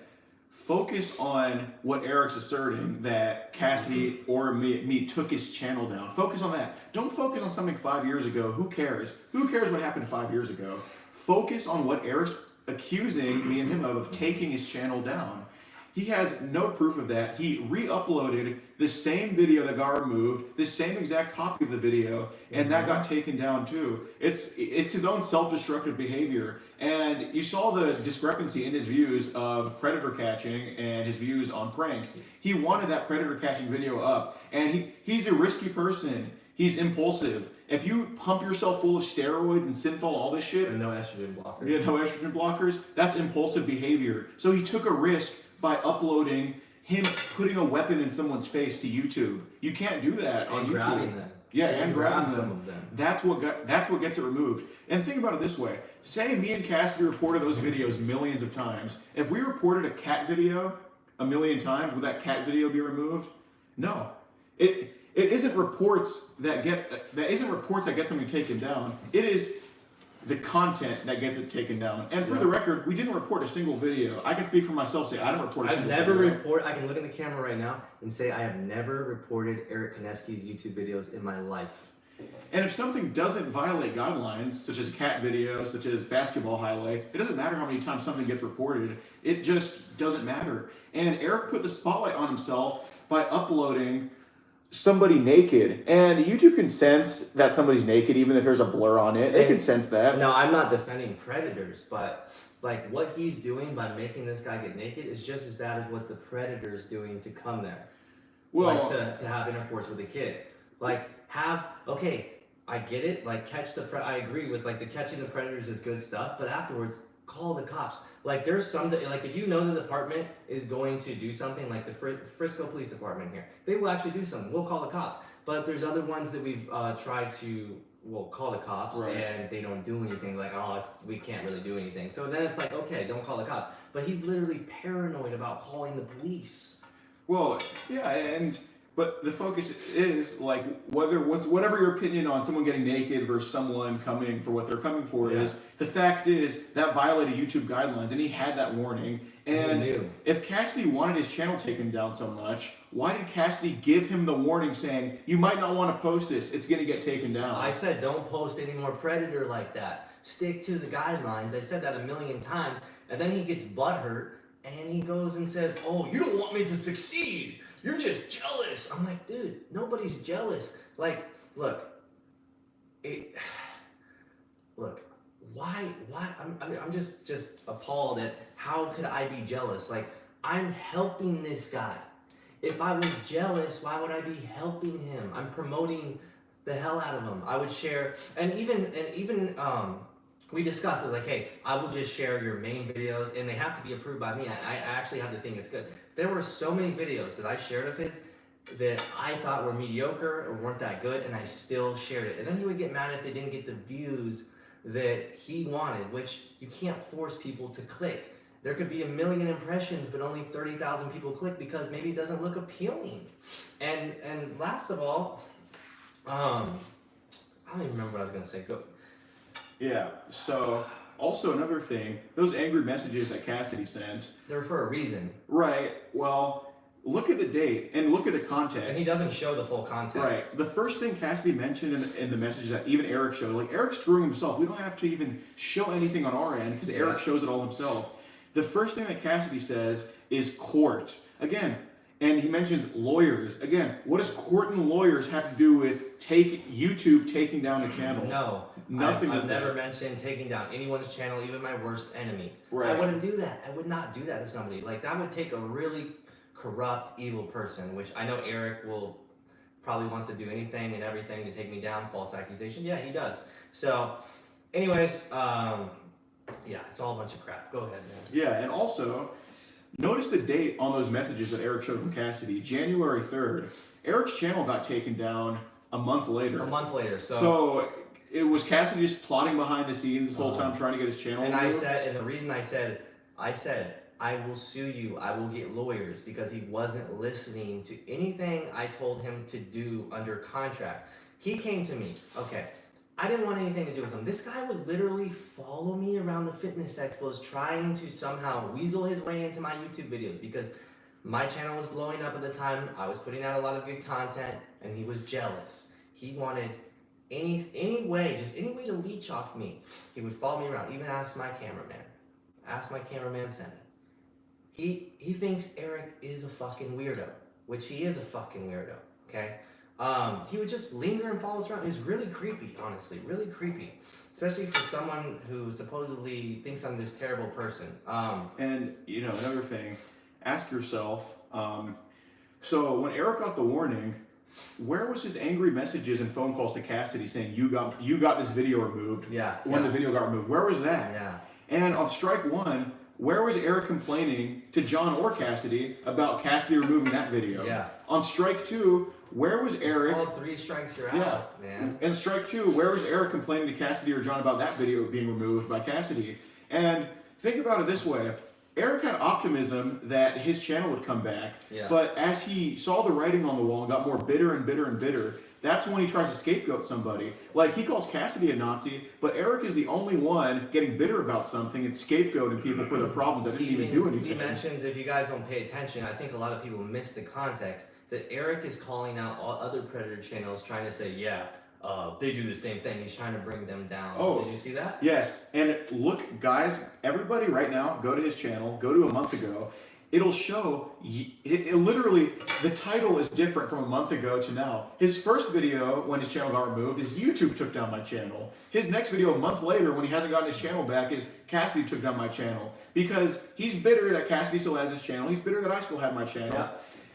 focus on what Eric's asserting, that Cassady or me took his channel down. Focus on that. Don't focus on something 5 years ago. Who cares? Who cares what happened 5 years ago? Focus on what Eric's accusing me and him of taking his channel down. He has no proof of that. He re-uploaded the same video that got removed, the same exact copy of the video, and that got taken down too. It's his own self-destructive behavior. And you saw the discrepancy in his views of predator catching and his views on pranks. He wanted that predator catching video up, and he's a risky person. He's impulsive. If you pump yourself full of steroids and synthol, all this shit, and no estrogen blockers. Yeah, no estrogen blockers. That's impulsive behavior. So he took a risk by uploading him putting a weapon in someone's face to YouTube. You can't do that on YouTube. Grabbing them. Yeah, and grabbing some them. of them. That's what gets it removed. And think about it this way: say me and Cassady reported those videos millions of times. If we reported a cat video a million times, would that cat video be removed? No. It isn't reports that get something taken down. It is the content that gets it taken down. And for the record, we didn't report a single video. I can speak for myself, say I didn't report a single video. I can look in the camera right now and say I have never reported Eric Kanevsky's YouTube videos in my life. And if something doesn't violate guidelines, such as a cat video, such as basketball highlights, it doesn't matter how many times something gets reported. It just doesn't matter. And Eric put the spotlight on himself by uploading somebody naked, and YouTube can sense that somebody's naked even if there's a blur on it. They can sense that. No, I'm not defending predators, but like what he's doing by making this guy get naked is just as bad as what the predator's doing to come there. Well, like to have intercourse with a kid. Like I get it. Like I agree with like the catching the predators is good stuff, but afterwards call the cops. Like there's some like if you know the department is going to do something, like the Frisco Police Department here, they will actually do something. We'll call the cops. But there's other ones that we've tried to call the cops, and they don't do anything. Like we can't really do anything. So then it's like, okay, don't call the cops. But he's literally paranoid about calling the police. Well, yeah, but the focus is like whatever your opinion on someone getting naked versus someone coming for what they're coming for is, the fact is that violated YouTube guidelines, and he had that warning. And if Cassady wanted his channel taken down so much, why did Cassady give him the warning saying, you might not want to post this, it's going to get taken down? I said don't post any more predator like that. Stick to the guidelines. I said that a million times, and then he gets butthurt and he goes and says, oh, you don't want me to succeed. You're just jealous. I'm like, dude, nobody's jealous. Like, look, why? I'm just appalled at how could I be jealous? Like, I'm helping this guy. If I was jealous, why would I be helping him? I'm promoting the hell out of him. I would share, and even we discussed it, like, hey, I will just share your main videos, and they have to be approved by me. I actually have the thing that's good. There were so many videos that I shared of his that I thought were mediocre or weren't that good, and I still shared it. And then he would get mad if they didn't get the views that he wanted, which you can't force people to click. There could be 1 million impressions, but only 30,000 people click because maybe it doesn't look appealing. And last of all, I don't even remember what I was gonna say. Go. Yeah, so also another thing, those angry messages that Cassady sent. They're for a reason. Right, well, look at the date and look at the context. And he doesn't show the full context. Right. The first thing Cassady mentioned in the message that even Eric showed, like Eric's screwing himself. We don't have to even show anything on our end because Eric shows it all himself. The first thing that Cassady says is court. Again, and he mentions lawyers. Again, what does court and lawyers have to do with YouTube taking down a channel? No. Nothing. I've never mentioned taking down anyone's channel, even my worst enemy. Right. I wouldn't do that. I would not do that to somebody. Like, that would take a really corrupt, evil person, which I know Eric will probably wants to do anything and everything to take me down, false accusation. Yeah, he does. So, anyways, yeah, it's all a bunch of crap. Go ahead, man. Yeah, and also, notice the date on those messages that Eric showed from Cassady. January 3rd. Eric's channel got taken down a month later. A month later. So it was Cassady just plotting behind the scenes this whole time trying to get his channel and removed? the reason I said, I will sue you, I will get lawyers, because he wasn't listening to anything I told him to do under contract. He came to me, okay, I didn't want anything to do with him. This guy would literally follow me around the fitness expos trying to somehow weasel his way into my YouTube videos because my channel was blowing up at the time. I was putting out a lot of good content and he was jealous. He wanted any way to leech off me. He would follow me around, even ask my cameraman Sammy. He thinks Eric is a fucking weirdo, which he is a fucking weirdo, okay? He would just linger and follow us around. He's really creepy, honestly, really creepy. Especially for someone who supposedly thinks I'm this terrible person. And, you know, another thing, ask yourself, so when Eric got the warning, where was his angry messages and phone calls to Cassady saying you got this video removed? When the video got removed, where was that? Yeah. And on strike one, where was Eric complaining to John or Cassady about Cassady removing that video? Yeah. On strike two, where was Eric? It's called 3 strikes, you're out, man. And strike two, where was Eric complaining to Cassady or John about that video being removed by Cassady? And think about it this way. Eric had optimism that his channel would come back, but as he saw the writing on the wall and got more bitter and bitter and bitter, that's when he tries to scapegoat somebody. Like, he calls Cassady a Nazi, but Eric is the only one getting bitter about something and scapegoating people for their problems that didn't even do anything. He mentions, if you guys don't pay attention, I think a lot of people miss the context, that Eric is calling out all other Predator channels trying to say, they do the same thing. He's trying to bring them down. Oh, did you see that? Yes. And look, guys, everybody right now, go to his channel, go to a month ago. It'll show, it literally, the title is different from a month ago to now. His first video, when his channel got removed, is YouTube took down my channel. His next video, a month later, when he hasn't gotten his channel back, is Cassady took down my channel. Because he's bitter that Cassady still has his channel. He's bitter that I still have my channel.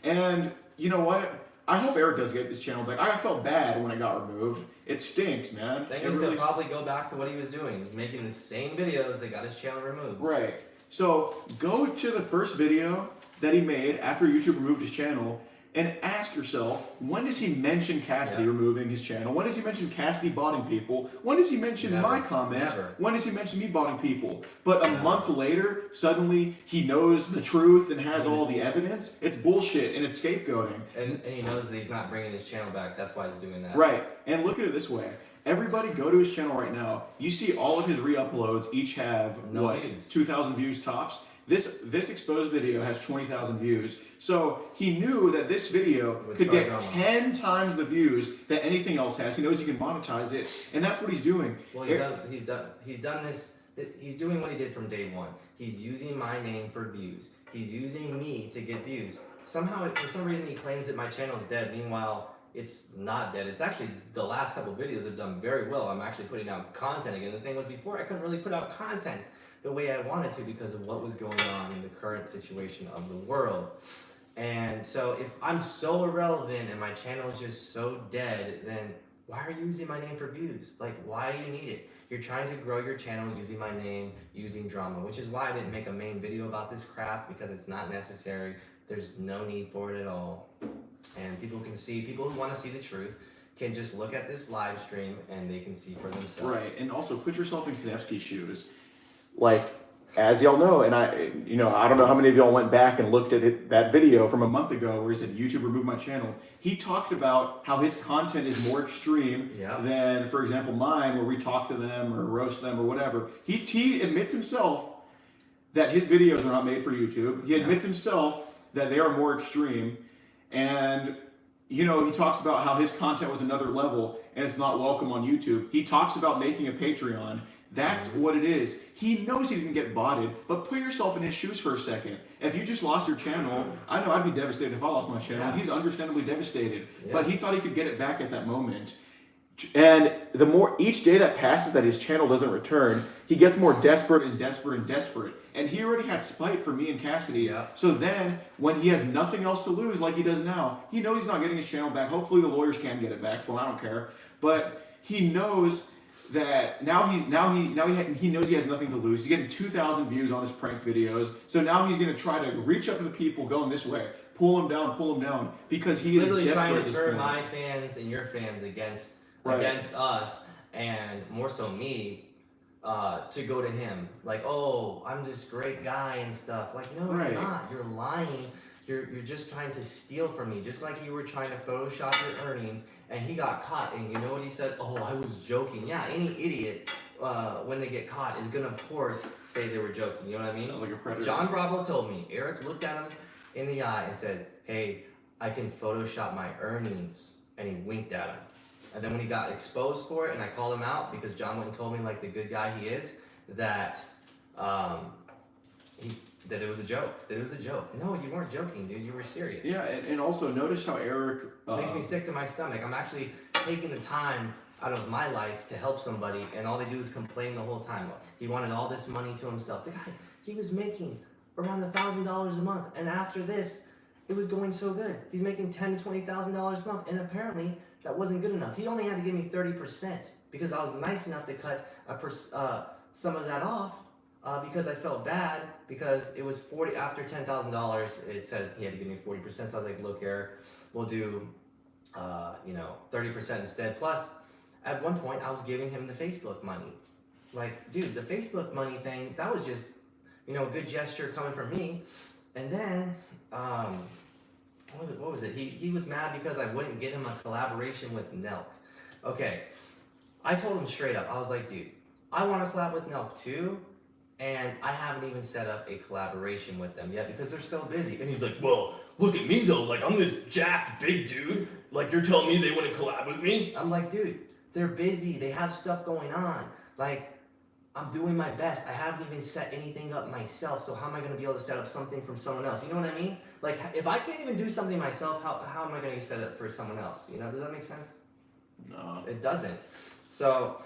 Yeah. And you know what? I hope Eric does get his channel back. I felt bad when it got removed. It stinks, man. That means he'll probably go back to what he was doing, making the same videos that got his channel removed. Right. So go to the first video that he made after YouTube removed his channel and ask yourself, when does he mention Cassady removing his channel? When does he mention Cassady botting people? When does he mention my comments? When does he mention me botting people? But a month later, suddenly he knows the truth and has all the evidence. It's bullshit and it's scapegoating. And he knows that he's not bringing his channel back. That's why he's doing that. Right. And look at it this way. Everybody go to his channel right now. You see all of his re-uploads each have, 2,000 views tops? This exposed video has 20,000 views. So he knew that this video could get 10 times the views that anything else has. He knows he can monetize it, and that's what he's doing. Well, he's done this. He's doing what he did from day one. He's using my name for views. He's using me to get views. Somehow, for some reason, he claims that my channel is dead. Meanwhile, it's not dead. It's actually, the last couple of videos have done very well. I'm actually putting out content again. The thing was, before I couldn't really put out content the way I wanted to because of what was going on in the current situation of the world. And so if I'm so irrelevant and my channel is just so dead, then why are you using my name for views? Like, why do you need it? You're trying to grow your channel using my name, using drama, which is why I didn't make a main video about this crap, because it's not necessary. There's no need for it at all. And people who want to see the truth can just look at this live stream and they can see for themselves. Right, and also put yourself in Kanevsky's shoes. Like, as y'all know, and I don't know how many of y'all went back and looked at that video from a month ago where he said, YouTube removed my channel. He talked about how his content is more extreme than, for example, mine, where we talk to them or roast them or whatever. He admits himself that his videos are not made for YouTube. He admits himself that they are more extreme. And, you know, he talks about how his content was another level and it's not welcome on YouTube. He talks about making a Patreon. That's what it is. He knows he didn't get botted, but put yourself in his shoes for a second. If you just lost your channel, I know I'd be devastated if I lost my channel. Yeah. He's understandably devastated, Yeah. but he thought he could get it back at that moment. And the more each day that passes that his channel doesn't return, he gets more desperate and desperate and desperate. And he already had spite for me and Cassady. Yeah. So then, when he has nothing else to lose, like he does now, he knows he's not getting his channel back. Hopefully, the lawyers can get it back for him. I don't care. But he knows that he knows he has nothing to lose. He's getting 2,000 views on his prank videos. So now he's going to try to reach up to the people going this way, pull them down, because he literally is trying desperate to at this turn point. my fans and your fans against Right. us, and more so me, to go to him. Like, oh, I'm this great guy and stuff. Like, no, Right. you're not. You're lying. You're just trying to steal from me, just like you were trying to Photoshop your earnings. And he got caught, and you know what he said? Oh, I was joking. Yeah, any idiot, when they get caught, is gonna, of course, say they were joking. You know what I mean? Sounds like a predator. John Bravo told me. Eric looked at him in the eye and said, "Hey, I can Photoshop my earnings," and he winked at him. And then when he got exposed for it, and I called him out because John went and told me, like the good guy he is, that that it was a joke. That it was a joke. No, you weren't joking, dude. You were serious. Yeah, and also notice how Eric It makes me sick to my stomach. I'm actually taking the time out of my life to help somebody, and all they do is complain the whole time. He wanted all this money to himself. The guy, he was making around $1,000 a month, and after this, it was going so good. He's making $10,000 to $20,000 a month, and apparently that wasn't good enough. He only had to give me 30% because I was nice enough to cut some of that off. Because I felt bad because it was 40 after $10,000. It said he had to give me 40%. So I was like, look, Eric, we'll do 30% instead. Plus, at one point, I was giving him the Facebook money. Like, dude, the Facebook money thing, that was just a good gesture coming from me. And then what was it? He was mad because I wouldn't get him a collaboration with Nelk. Okay, I told him straight up. I was like, dude, I want to collab with Nelk too. And I haven't even set up a collaboration with them yet because they're so busy. And he's like, well, look at me though. Like, I'm this jacked big dude. Like, you're telling me they want to collab with me? I'm like, dude, they're busy. They have stuff going on. Like, I'm doing my best. I haven't even set anything up myself. So how am I going to be able to set up something from someone else? You know what I mean? Like, if I can't even do something myself, how am I going to set it up for someone else? Does that make sense? No. It doesn't. So...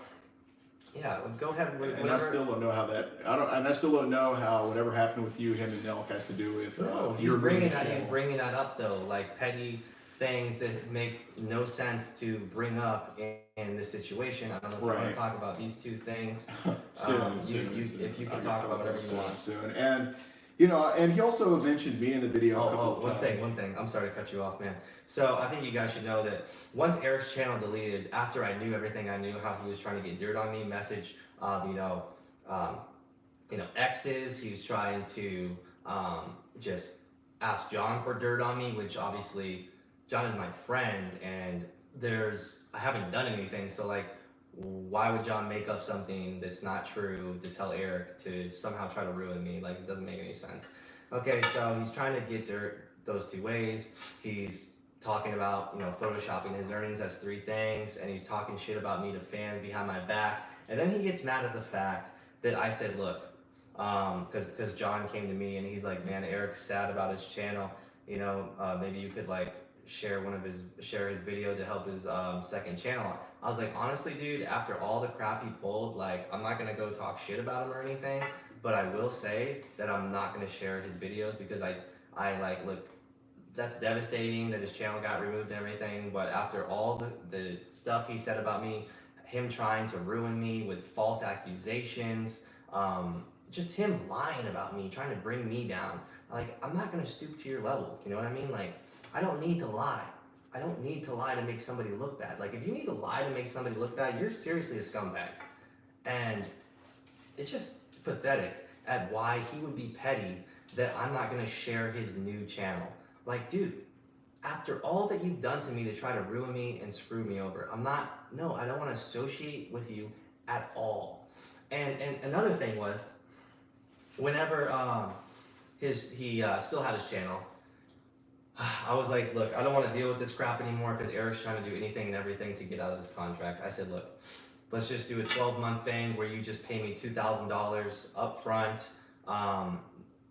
yeah, go ahead. And I still don't know how I still don't know how whatever happened with you, him, and Nelk has to do with. No, he's bringing that up though, like petty things that make no sense to bring up in this situation. I don't know if you want to talk about these two things. soon. If you can talk about whatever you want. Soon. And and he also mentioned me in the video a couple of times. One thing. I'm sorry to cut you off, man. So I think you guys should know that once Eric's channel deleted, after I knew everything I knew, how he was trying to get dirt on me, message, exes. He was trying to just ask John for dirt on me, which obviously John is my friend, and I haven't done anything, so like, why would John make up something that's not true to tell Eric to somehow try to ruin me? Like, it doesn't make any sense. Okay, so he's trying to get dirt those two ways. He's talking about, photoshopping his earnings, that's 3 things, and he's talking shit about me to fans behind my back. And then he gets mad at the fact that I said, look, because John came to me and he's like, man, Eric's sad about his channel. Maybe you could like share his video to help his second channel. I was like, honestly, dude, after all the crap he pulled, like, I'm not gonna go talk shit about him or anything, but I will say that I'm not gonna share his videos because I like, look, that's devastating that his channel got removed and everything, but after all the stuff he said about me, him trying to ruin me with false accusations, just him lying about me, trying to bring me down, like, I'm not gonna stoop to your level, you know what I mean? Like, I don't need to lie. I don't need to lie to make somebody look bad. Like, if you need to lie to make somebody look bad, you're seriously a scumbag. And it's just pathetic at why he would be petty that I'm not gonna share his new channel. Like, dude, after all that you've done to me to try to ruin me and screw me over, I don't wanna associate with you at all. And another thing was, whenever he still had his channel, I was like, look, I don't want to deal with this crap anymore because Eric's trying to do anything and everything to get out of his contract. I said, look, let's just do a 12-month thing where you just pay me $2,000 up front,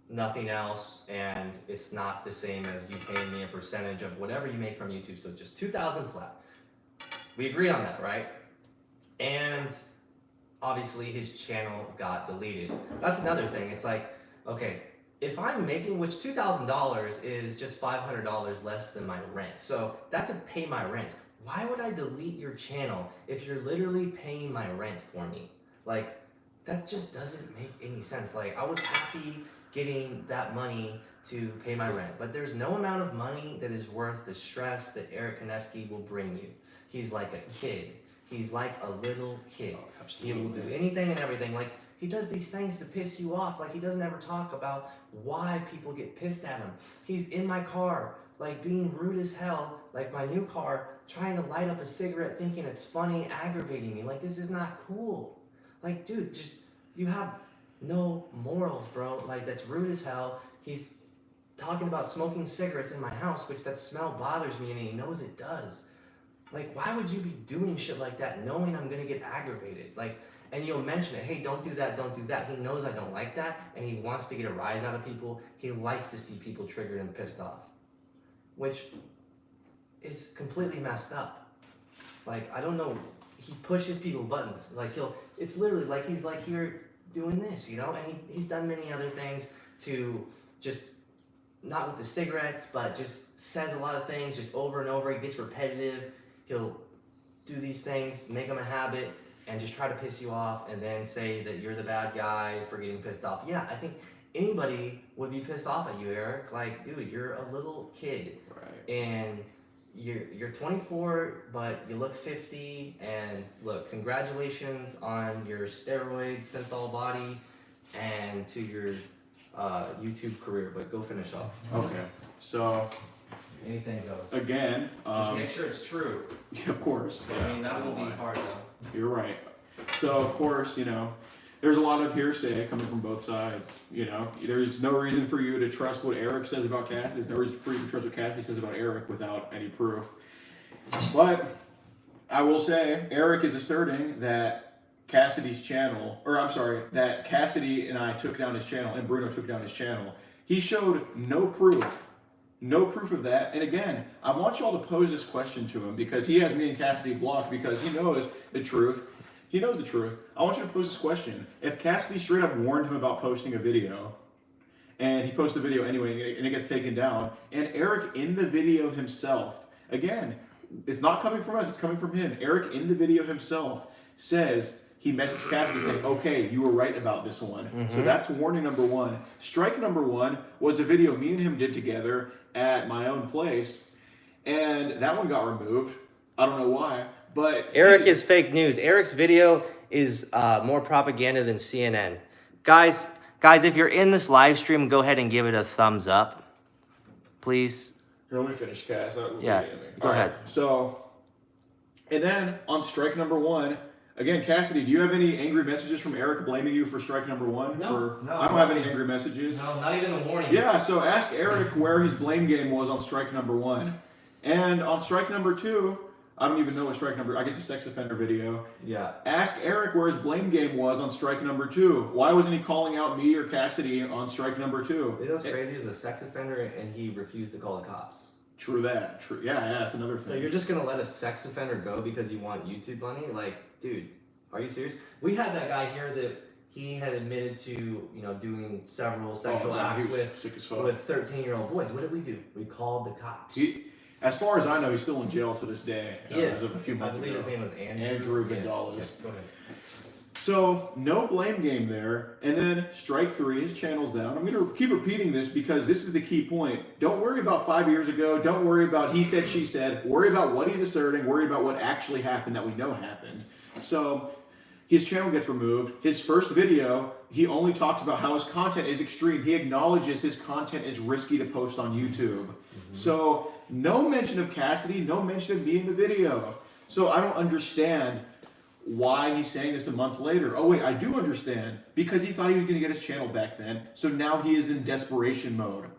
nothing else, and it's not the same as you paying me a percentage of whatever you make from YouTube. So just $2,000 flat. We agreed on that, right? And obviously his channel got deleted. That's another thing. It's like, okay, if I'm making, which $2,000 is just $500 less than my rent, so that could pay my rent. Why would I delete your channel if you're literally paying my rent for me? Like, that just doesn't make any sense. Like, I was happy getting that money to pay my rent, but there's no amount of money that is worth the stress that Eric Kanevsky will bring you. He's like a kid. He's like a little kid. Oh, he will do anything and everything. Like, he does these things to piss you off. Like, he doesn't ever talk about why people get pissed at him. He's in my car, like being rude as hell, like my new car, trying to light up a cigarette thinking it's funny, aggravating me. Like, this is not cool. Like, dude, just, you have no morals, bro. Like, that's rude as hell. He's talking about smoking cigarettes in my house, which that smell bothers me and he knows it does. Like, why would you be doing shit like that knowing I'm gonna get aggravated? Like, and you'll mention it, hey, don't do that, don't do that. He knows I don't like that, and he wants to get a rise out of people. He likes to see people triggered and pissed off, which is completely messed up. Like, I don't know, he pushes people buttons. Like, it's literally like he's like here doing this, you know? And he's done many other things to just, not with the cigarettes, but just says a lot of things just over and over. He gets repetitive. He'll do these things, make them a habit, and just try to piss you off and then say that you're the bad guy for getting pissed off. Yeah, I think anybody would be pissed off at you, Eric. Like, dude, you're a little kid. Right. And you're 24, but you look 50. And look, congratulations on your steroid synthol body and to your YouTube career. But go finish off. Okay. So Anything goes. again, Just make sure it's true. yeah, of course. I mean, that will be hard though. You're right. So of course, there's a lot of hearsay coming from both sides. There's no reason for you to trust what Eric says about Cassady. There's no reason for you to trust what Cassady says about Eric without any proof. But I will say, Eric is asserting that Cassady's channel, that Cassady and I took down his channel and Bruno took down his channel. He showed no proof. No proof of that. And again, I want y'all to pose this question to him because he has me and Cassady blocked because he knows the truth. He knows the truth. I want you to pose this question. If Cassady straight up warned him about posting a video, and he posts the video anyway, and it gets taken down, and Eric in the video himself, again, it's not coming from us, it's coming from him. Eric in the video himself says, he messaged Cassady saying, okay, you were right about this one. Mm-hmm. So that's warning number one. Strike number one was a video me and him did together at my own place, and that one got removed. I don't know why, but Eric is fake news. Eric's video is more propaganda than CNN. Guys, if you're in this live stream, go ahead and give it a thumbs up, please. Here, let me finish, Cass. Yeah, go ahead. So, and then on strike number one, again, Cassady, do you have any angry messages from Eric blaming you for strike number one? No. I don't have any angry messages. No, not even a warning. Yeah, so ask Eric where his blame game was on strike number one. And on strike number two, I don't even know what strike number, I guess the sex offender video. Yeah. Ask Eric where his blame game was on strike number two. Why wasn't he calling out me or Cassady on strike number two? You know what's crazy? He was a sex offender and he refused to call the cops. True that. True. Yeah, that's another thing. So you're just gonna let a sex offender go because you want YouTube money? Like, dude, are you serious? We had that guy here that he had admitted to, doing several sexual acts with 13-year-old boys. What did we do? We called the cops. As far as I know, he's still in jail to this day. As of a few months ago. I believe his name was Andrew Gonzalez. Yeah, go ahead. So, no blame game there. And then, strike three, his channel's down. I'm going to keep repeating this because this is the key point. Don't worry about 5 years ago. Don't worry about he said, she said. Worry about what he's asserting. Worry about what actually happened that we know happened. So, his channel gets removed. His first video, he only talks about how his content is extreme. He acknowledges his content is risky to post on YouTube. Mm-hmm. So, no mention of Cassady, no mention of me in the video. So, I don't understand why he's saying this a month later. Oh wait, I do understand. Because he thought he was going to get his channel back then. So now he is in desperation mode.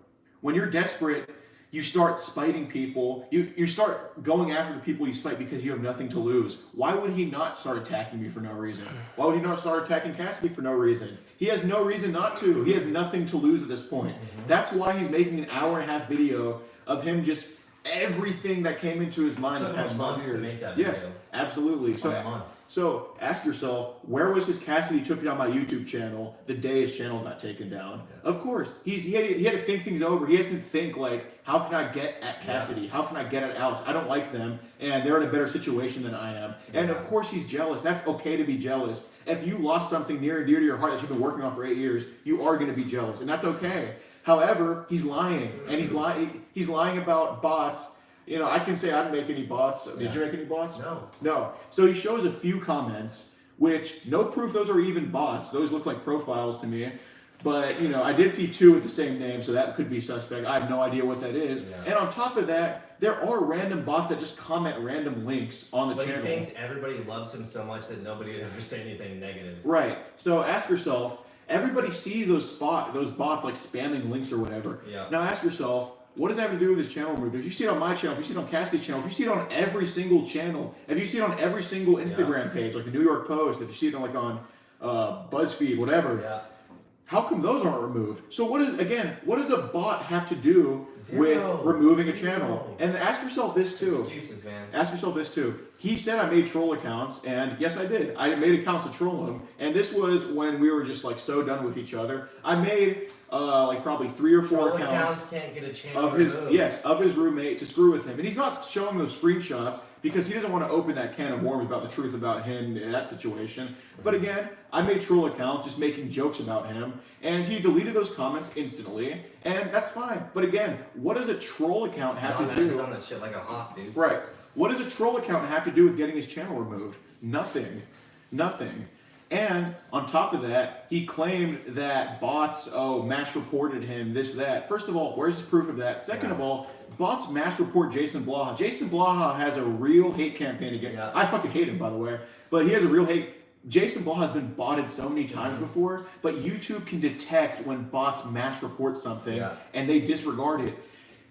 When you're desperate, you start spiting people. You start going after the people you spite because you have nothing to lose. Why would he not start attacking me for no reason? Why would he not start attacking Cassady for no reason? He has no reason not to. He has nothing to lose at this point. That's why he's making an hour-and-a-half video of him just everything that came into his mind the past 5 years. To make that yes, video. absolutely. So ask yourself, where was his Cassady took down my YouTube channel the day his channel got taken down? Yeah. Of course, he had to think things over. He has to think like, how can I get at Cassady? Yeah. How can I get at Alex? I don't like them, and they're in a better situation than I am. Yeah. And of course he's jealous. That's okay to be jealous. If you lost something near and dear to your heart that you've been working on for 8 years, you are going to be jealous, and that's okay. However, he's lying, and he's lying about bots. You know, I can say I didn't make any bots. Did you make any bots? No. No. So he shows a few comments, which no proof those are even bots. Those look like profiles to me. But, you know, I did see 2 with the same name, so that could be suspect. I have no idea what that is. Yeah. And on top of that, there are random bots that just comment random links on the channel. But he thinks everybody loves him so much that nobody would ever say anything negative. Right. So ask yourself, everybody sees those bots like spamming links or whatever. Yeah. Now ask yourself, what does that have to do with his channel removed? If you see it on my channel, if you see it on Cassady's channel, if you see it on every single channel, if you see it on every single Instagram page, like the New York Post, if you see it on like on BuzzFeed, whatever, how come those aren't removed? So what does a bot have to do with removing a channel? And ask yourself this too. Excuses, man. Ask yourself this too. He said I made troll accounts, and yes, I did. I made accounts to troll him, and this was when we were just like so done with each other. I made like probably 3 or 4 accounts can't get a channel of his roommate to screw with him, and he's not showing those screenshots because he doesn't want to open that can of worms about the truth about him in that situation. But again, I made troll accounts just making jokes about him, and he deleted those comments instantly, and that's fine. But again, what does a troll account have to do? He's on that shit like a hawk, dude. Right. What does a troll account have to do with getting his channel removed? Nothing. Nothing. And on top of that, he claimed that bots, mass reported him, this, that. First of all, where's his proof of that? Second of all, bots mass report Jason Blaha. Jason Blaha has a real hate campaign against. Yeah. I fucking hate him, by the way. But he has a real hate. Jason Blaha has been botted so many times before, but YouTube can detect when bots mass report something and they disregard it.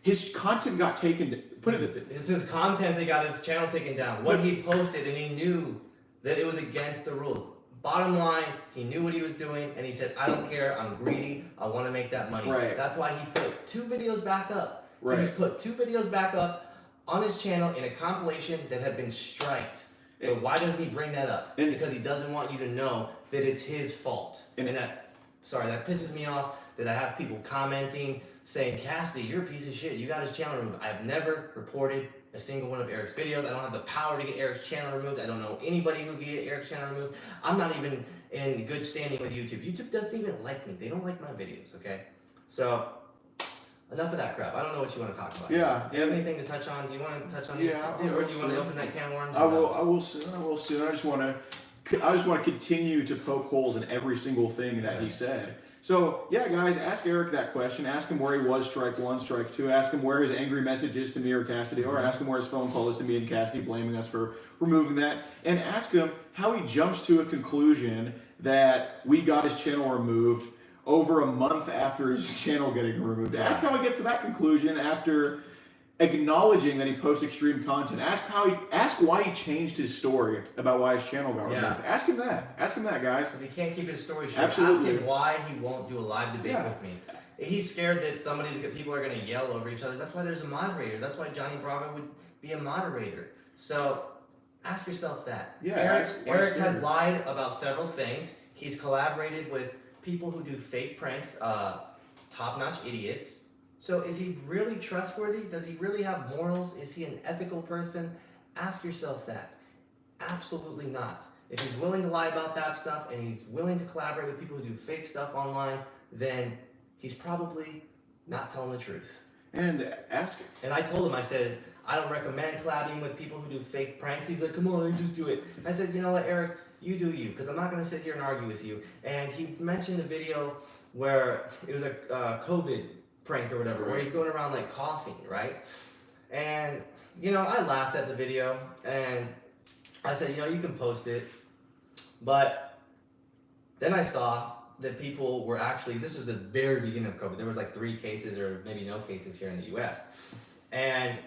His content got taken. It's his content that got his channel taken down. What he posted, and he knew that it was against the rules. Bottom line, he knew what he was doing, and he said, I don't care, I'm greedy, I want to make that money. Right. That's why he put 2 videos back up. Right. He put 2 videos back up on his channel in a compilation that had been striked. But why doesn't he bring that up? Because he doesn't want you to know that it's his fault. And that pisses me off that I have people commenting saying, Cassady, you're a piece of shit. You got his channel removed. I've never reported a single one of Eric's videos. I don't have the power to get Eric's channel removed. I don't know anybody who can get Eric's channel removed. I'm not even in good standing with YouTube. YouTube doesn't even like me. They don't like my videos, okay? So, enough of that crap. I don't know what you want to talk about. Yeah. Do you have anything to touch on? Do you want to touch on these? Or do you want to open that can of worms? I will soon. I just want to continue to poke holes in every single thing that he said. So, yeah, guys, ask Eric that question. Ask him where he was strike 1, strike 2. Ask him where his angry message is to me or Cassady, or ask him where his phone call is to me and Cassady, blaming us for removing that. And ask him how he jumps to a conclusion that we got his channel removed over a month after his channel getting removed. Ask how he gets to that conclusion after acknowledging that he posts extreme content. Ask why he changed his story about why his channel got removed. Ask him that. Ask him that, guys. If he can't keep his story straight, Absolutely. Ask him why he won't do a live debate with me. He's scared that people are going to yell over each other. That's why there's a moderator. That's why Johnny Bravo would be a moderator. So ask yourself that. Yeah, Eric has lied about several things. He's collaborated with people who do fake pranks, top-notch idiots. So is he really trustworthy? Does he really have morals? Is he an ethical person? Ask yourself that. Absolutely not. If he's willing to lie about that stuff and he's willing to collaborate with people who do fake stuff online, then he's probably not telling the truth. And ask. And I told him, I said, I don't recommend collabing with people who do fake pranks. He's like, come on, just do it. I said, you know what, Eric, you do you, because I'm not going to sit here and argue with you. And he mentioned a video where it was a COVID prank or whatever, where he's going around like coughing, right? And, you know, I laughed at the video and I said, you know, you can post it. But then I saw that people were actually, this was the very beginning of COVID. There was like 3 cases or maybe no cases here in the US. And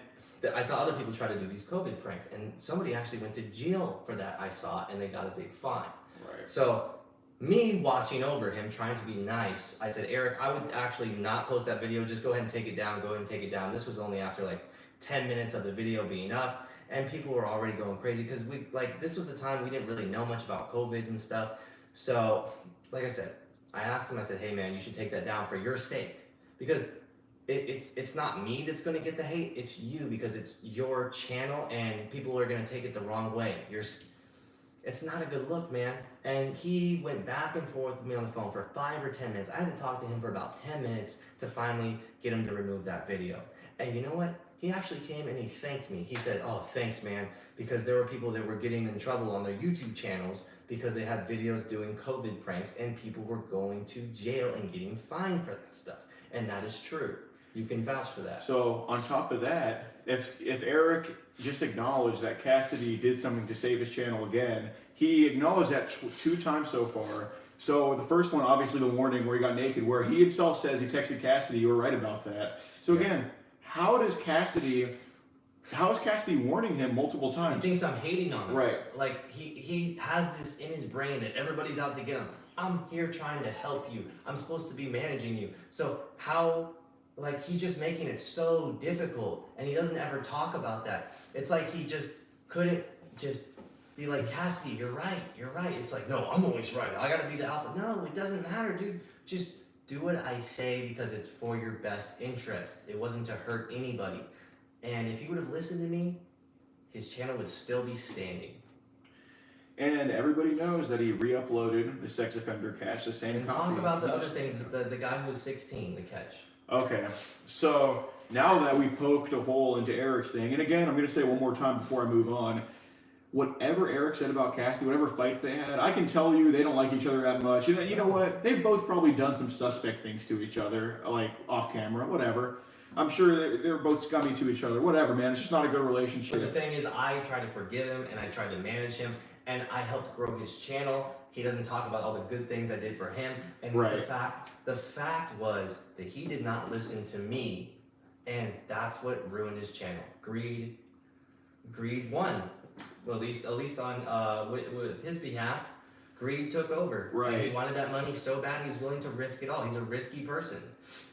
I saw other people try to do these COVID pranks, and somebody actually went to jail for that, I saw, and they got a big fine. Right. So me watching over him, trying to be nice, I said, Eric, I would actually not post that video. Just go ahead and take it down. Go ahead and take it down. This was only after like 10 minutes of the video being up, and people were already going crazy because this was a time we didn't really know much about COVID and stuff. So, like I said, I asked him, I said, hey man, you should take that down for your sake, because it's not me that's going to get the hate, it's you, because it's your channel and people are going to take it the wrong way. It's not a good look, man. And he went back and forth with me on the phone for 5 or 10 minutes. I had to talk to him for about 10 minutes to finally get him to remove that video. And you know what? He actually came and he thanked me. He said, oh, thanks, man, because there were people that were getting in trouble on their YouTube channels because they had videos doing COVID pranks, and people were going to jail and getting fined for that stuff. And that is true. You can vouch for that. So on top of that, if Eric just acknowledged that Cassady did something to save his channel again, he acknowledged that 2 times so far. So the first one, obviously the warning where he got naked, where he himself says he texted Cassady, you were right about that. So again, how is Cassady warning him multiple times? He thinks I'm hating on him. Right. Like he has this in his brain that everybody's out to get him. I'm here trying to help you. I'm supposed to be managing you. So how, like, he's just making it so difficult, and he doesn't ever talk about that. It's like he just couldn't just be like, Cassady, you're right. It's like, no, I'm always right. I gotta be the alpha. No, it doesn't matter, dude. Just do what I say because it's for your best interest. It wasn't to hurt anybody. And if he would have listened to me, his channel would still be standing. And everybody knows that he re-uploaded the sex offender catch, the same And copy. talk about the other things, the guy who was 16, the catch. Okay, so now that we poked a hole into Eric's thing, and again, I'm going to say one more time before I move on, whatever Eric said about Cassady, whatever fights they had, I can tell you they don't like each other that much. And you know what? They've both probably done some suspect things to each other, like off camera, whatever. I'm sure they're both scummy to each other. Whatever, man. It's just not a good relationship. But the thing is, I tried to forgive him, and I tried to manage him, and I helped grow his channel. He doesn't talk about all the good things I did for him. And Right. the fact was that he did not listen to me, and that's what ruined his channel. Greed won. Well, at least on with his behalf, greed took over. Right. And he wanted that money so bad, he was willing to risk it all. He's a risky person.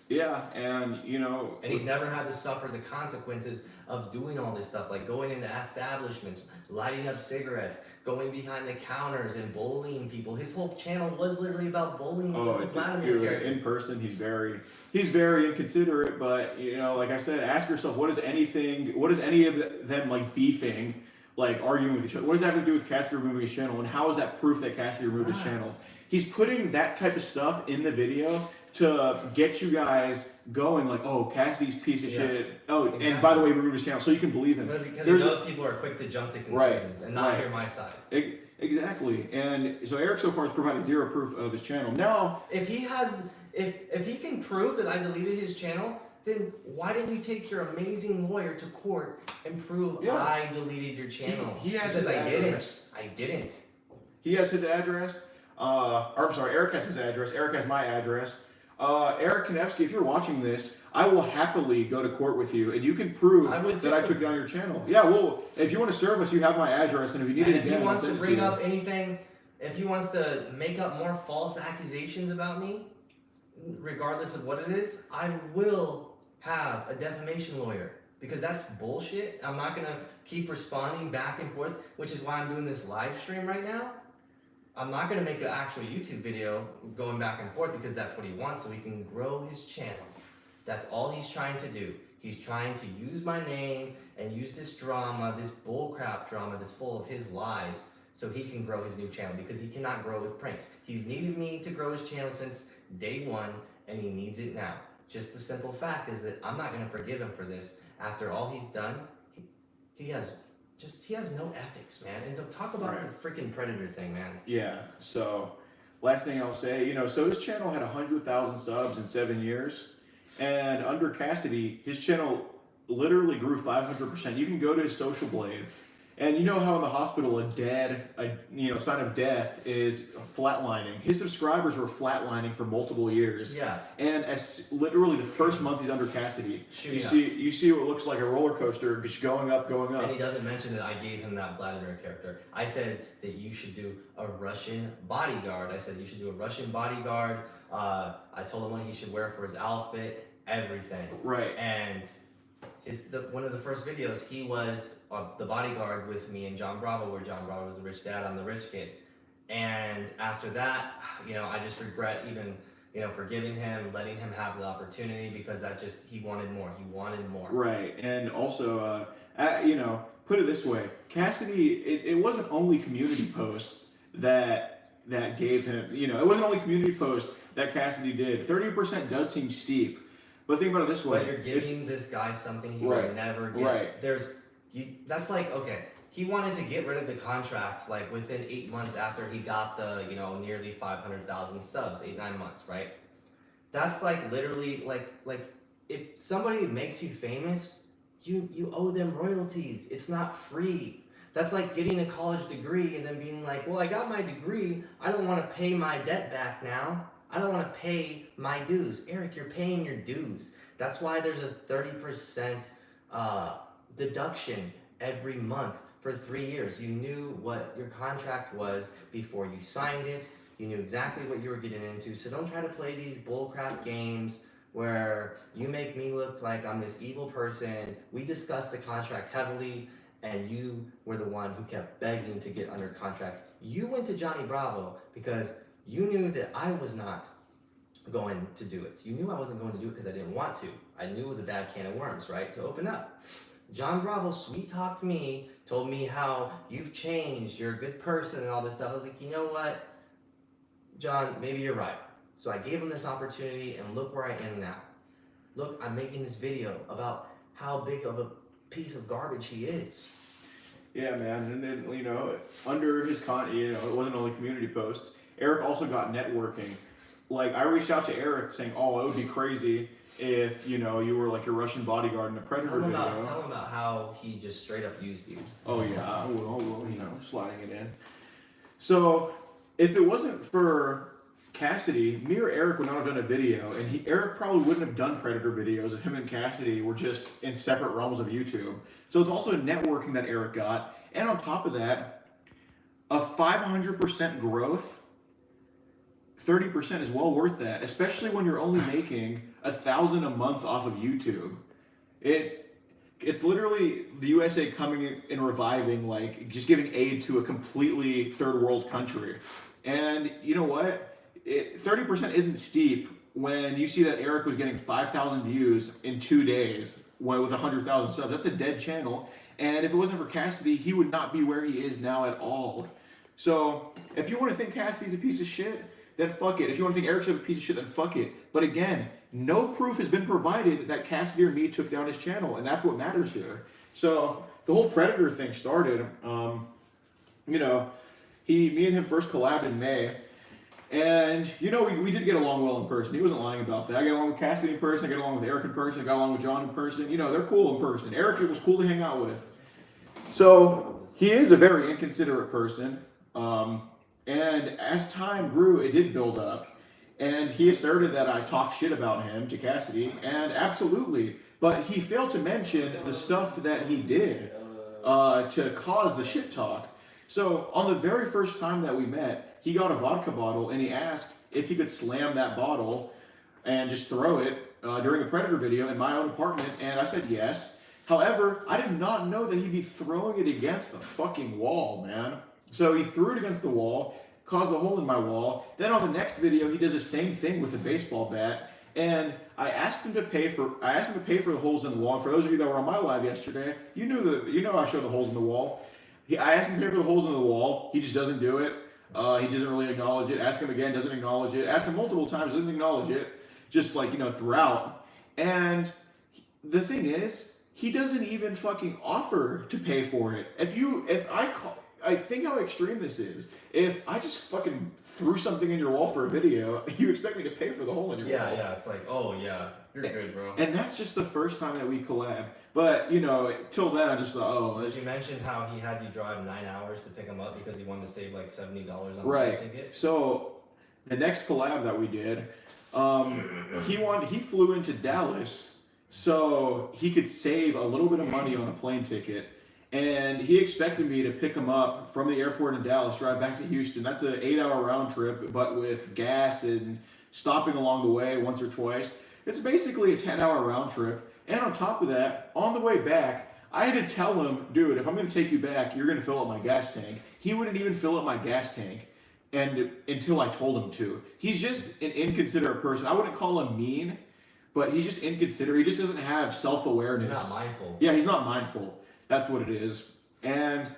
Yeah, and you know... And he's never had to suffer the consequences of doing all this stuff, like going into establishments, lighting up cigarettes, going behind the counters and bullying people. His whole channel was literally about bullying the Vladimir character. In person, he's very inconsiderate, but you know, like I said, ask yourself, what does any of them like beefing, like arguing with each other, what does that have to do with Cassady removing his channel, and how is that proof that Cassady removed his channel? He's putting that type of stuff in the video to get you guys going, like, oh, Cassady's piece of shit. Oh, exactly. And by the way, remove his channel, so you can believe him. Because he knows people are quick to jump to conclusions and not hear my side. Exactly. And so Eric so far has provided zero proof of his channel. Now, if he can prove that I deleted his channel, then why didn't you take your amazing lawyer to court and prove I deleted your channel? He has his address. I didn't. He has his address. I'm sorry, Eric has his address. Eric has my address. Eric Kanevsky, if you're watching this, I will happily go to court with you, and you can prove that I took down your channel. Yeah, well, if you want to serve us, you have my address, and if you need it again, if he wants to bring up anything, if he wants to make up more false accusations about me, regardless of what it is, I will have a defamation lawyer, because that's bullshit. I'm not gonna keep responding back and forth, which is why I'm doing this live stream right now. I'm not going to make an actual YouTube video going back and forth, because that's what he wants, so he can grow his channel. That's all he's trying to do. He's trying to use my name and use this drama, this bullcrap drama that's full of his lies, so he can grow his new channel, because he cannot grow with pranks. He's needed me to grow his channel since day one, and he needs it now. Just the simple fact is that I'm not going to forgive him for this. After all he's done, he has no ethics, man. And don't talk about this freaking predator thing, man. Yeah. So, last thing I'll say, so his channel had 100,000 subs in 7 years, and under Cassady, his channel literally grew 500%. You can go to his Social Blade, And you know how in the hospital a sign of death is flatlining. His subscribers were flatlining for multiple years. Yeah. And as literally the first month he's under Cassady, Shooting you see what looks like a roller coaster just going up, going up. And he doesn't mention that I gave him that Vladimir character. I said that you should do a Russian bodyguard. I said you should do a Russian bodyguard. I told him what he should wear for his outfit, everything. Right. And one of the first videos, he was the bodyguard with me and John Bravo, where John Bravo was the rich dad, I'm the rich kid. And after that, I just regret even, forgiving him, letting him have the opportunity, because he wanted more. He wanted more. Right. And also, put it this way, Cassady, it wasn't only community posts that gave him, it wasn't only community posts that Cassady did. 30% does seem steep. But think about it this way. But you're giving this guy something he Right, will never get. right. That's like, okay, he wanted to get rid of the contract like within 8 months after he got the, nearly 500,000 subs, 8-9 months, right? That's like literally like if somebody makes you famous, you owe them royalties. It's not free. That's like getting a college degree and then being like, well, I got my degree. I don't want to pay my debt back now. I don't want to pay my dues. Eric, you're paying your dues. That's why there's a 30% deduction every month for 3 years. You knew what your contract was before you signed it. You knew exactly what you were getting into. So don't try to play these bullcrap games where you make me look like I'm this evil person. We discussed the contract heavily, and you were the one who kept begging to get under contract. You went to Johnny Bravo because you knew that I was not going to do it. You knew I wasn't going to do it because I didn't want to. I knew it was a bad can of worms, right? To open up. John Bravo sweet talked me, told me how you've changed, you're a good person and all this stuff. I was like, you know what, John, maybe you're right. So I gave him this opportunity, and look where I am now. Look, I'm making this video about how big of a piece of garbage he is. Yeah, man. And then, under his it wasn't only community posts. Eric also got networking. Like, I reached out to Eric saying, oh, it would be crazy if, you were like your Russian bodyguard in a Predator video. Tell him about how he just straight up used you. Oh, yeah, I will, sliding it in. So, if it wasn't for Cassady, me or Eric would not have done a video, and Eric probably wouldn't have done Predator videos if him and Cassady were just in separate realms of YouTube. So it's also networking that Eric got, and on top of that, a 500% growth, 30% is well worth that, especially when you're only making $1,000 a month off of YouTube. It's literally the USA coming in and reviving, like just giving aid to a completely third world country. And you know what? 30% isn't steep when you see that Eric was getting 5,000 views in 2 days with 100,000 subs. That's a dead channel. And if it wasn't for Cassady, he would not be where he is now at all. So if you want to think Cassady's a piece of shit, then fuck it. If you want to think Eric's a piece of shit, then fuck it. But again, no proof has been provided that Cassady or me took down his channel, and that's what matters here. So the whole Predator thing started, me and him first collabed in May. And, we did get along well in person. He wasn't lying about that. I got along with Cassady in person. I got along with Eric in person. I got along with John in person. They're cool in person. Eric was cool to hang out with. So he is a very inconsiderate person. And as time grew, it did build up. And he asserted that I talked shit about him to Cassady. And absolutely. But he failed to mention the stuff that he did to cause the shit talk. So on the very first time that we met, he got a vodka bottle and he asked if he could slam that bottle and just throw it during the Predator video in my own apartment, and I said yes. However, I did not know that he'd be throwing it against the fucking wall, man. So he threw it against the wall, caused a hole in my wall. Then on the next video, he does the same thing with a baseball bat, and I asked him to pay for the holes in the wall. For those of you that were on my live yesterday, you know I showed the holes in the wall. I asked him to pay for the holes in the wall. He just doesn't do it. He doesn't really acknowledge it. Ask him again, doesn't acknowledge it. Ask him multiple times, doesn't acknowledge it. Just throughout. And the thing is, he doesn't even fucking offer to pay for it. I think how extreme this is. If I just fucking threw something in your wall for a video, you expect me to pay for the hole in your wall. Yeah, it's like, oh yeah, you're good, bro. And that's just the first time that we collab. But, you know, till then I just thought, oh. Did you mention how he had you drive 9 hours to pick him up because he wanted to save like $70 on the right. ticket? So the next collab that we did, he flew into Dallas so he could save a little bit of money on a plane ticket. And he expected me to pick him up from the airport in Dallas, drive back to Houston. That's an 8-hour round trip, but with gas and stopping along the way once or twice. It's basically a 10-hour round trip. And on top of that, on the way back, I had to tell him, dude, if I'm going to take you back, you're going to fill up my gas tank. He wouldn't even fill up my gas tank until I told him to. He's just an inconsiderate person. I wouldn't call him mean, but he's just inconsiderate. He just doesn't have self-awareness. He's not mindful. Yeah, he's not mindful. That's what it is. And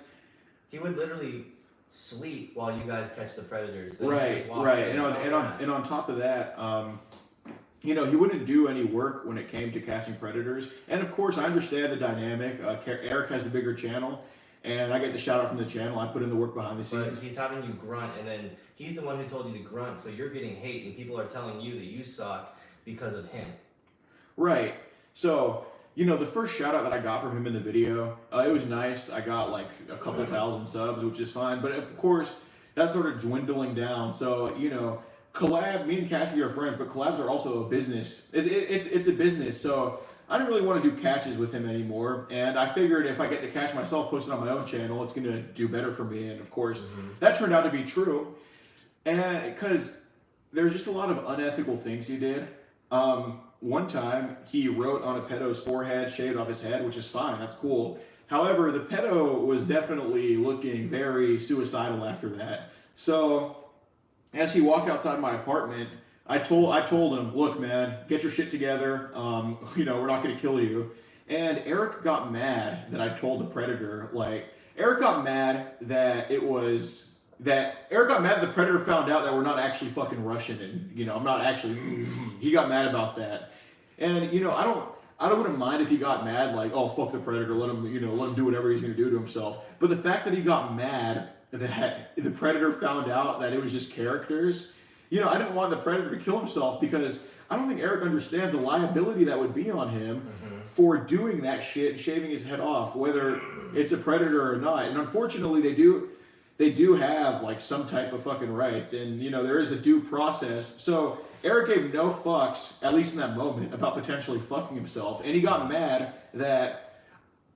he would literally sleep while you guys catch the predators. Then right. And on top of that, you know, he wouldn't do any work when it came to catching predators. And of course, I understand the dynamic. Eric has the bigger channel, and I get the shout out from the channel. I put in the work behind the scenes. But he's having you grunt, and then he's the one who told you to grunt, so you're getting hate, and people are telling you that you suck because of him. Right. So, you know, the first shout out that I got from him in the video, it was nice. I got like a couple thousand subs, which is fine. But of course, that's sort of dwindling down. So, you know, collab, me and Cassady are friends, but collabs are also a business. It's a business. So I don't really want to do catches with him anymore. And I figured if I get to catch myself, post it on my own channel, it's going to do better for me. And of course, that turned out to be true. And because there's just a lot of unethical things he did. One time, he wrote on a pedo's forehead, shaved off his head, which is fine, that's cool. However, the pedo was definitely looking very suicidal after that. So, as he walked outside my apartment, I told him, look man, get your shit together, you know, we're not gonna kill you. And Eric got mad that I told the predator, Eric got mad that the predator found out that we're not actually fucking Russian, and you know, I'm not actually. He got mad about that, and you know, I wouldn't mind if he got mad, like, oh fuck the predator, let him do whatever he's gonna do to himself. But the fact that he got mad that the predator found out that it was just characters, you know, I didn't want the predator to kill himself because I don't think Eric understands the liability that would be on him for doing that shit and shaving his head off, whether it's a predator or not. And unfortunately, they do have like some type of fucking rights, and you know, there is a due process. So Eric gave no fucks, at least in that moment, about potentially fucking himself, and he got mad that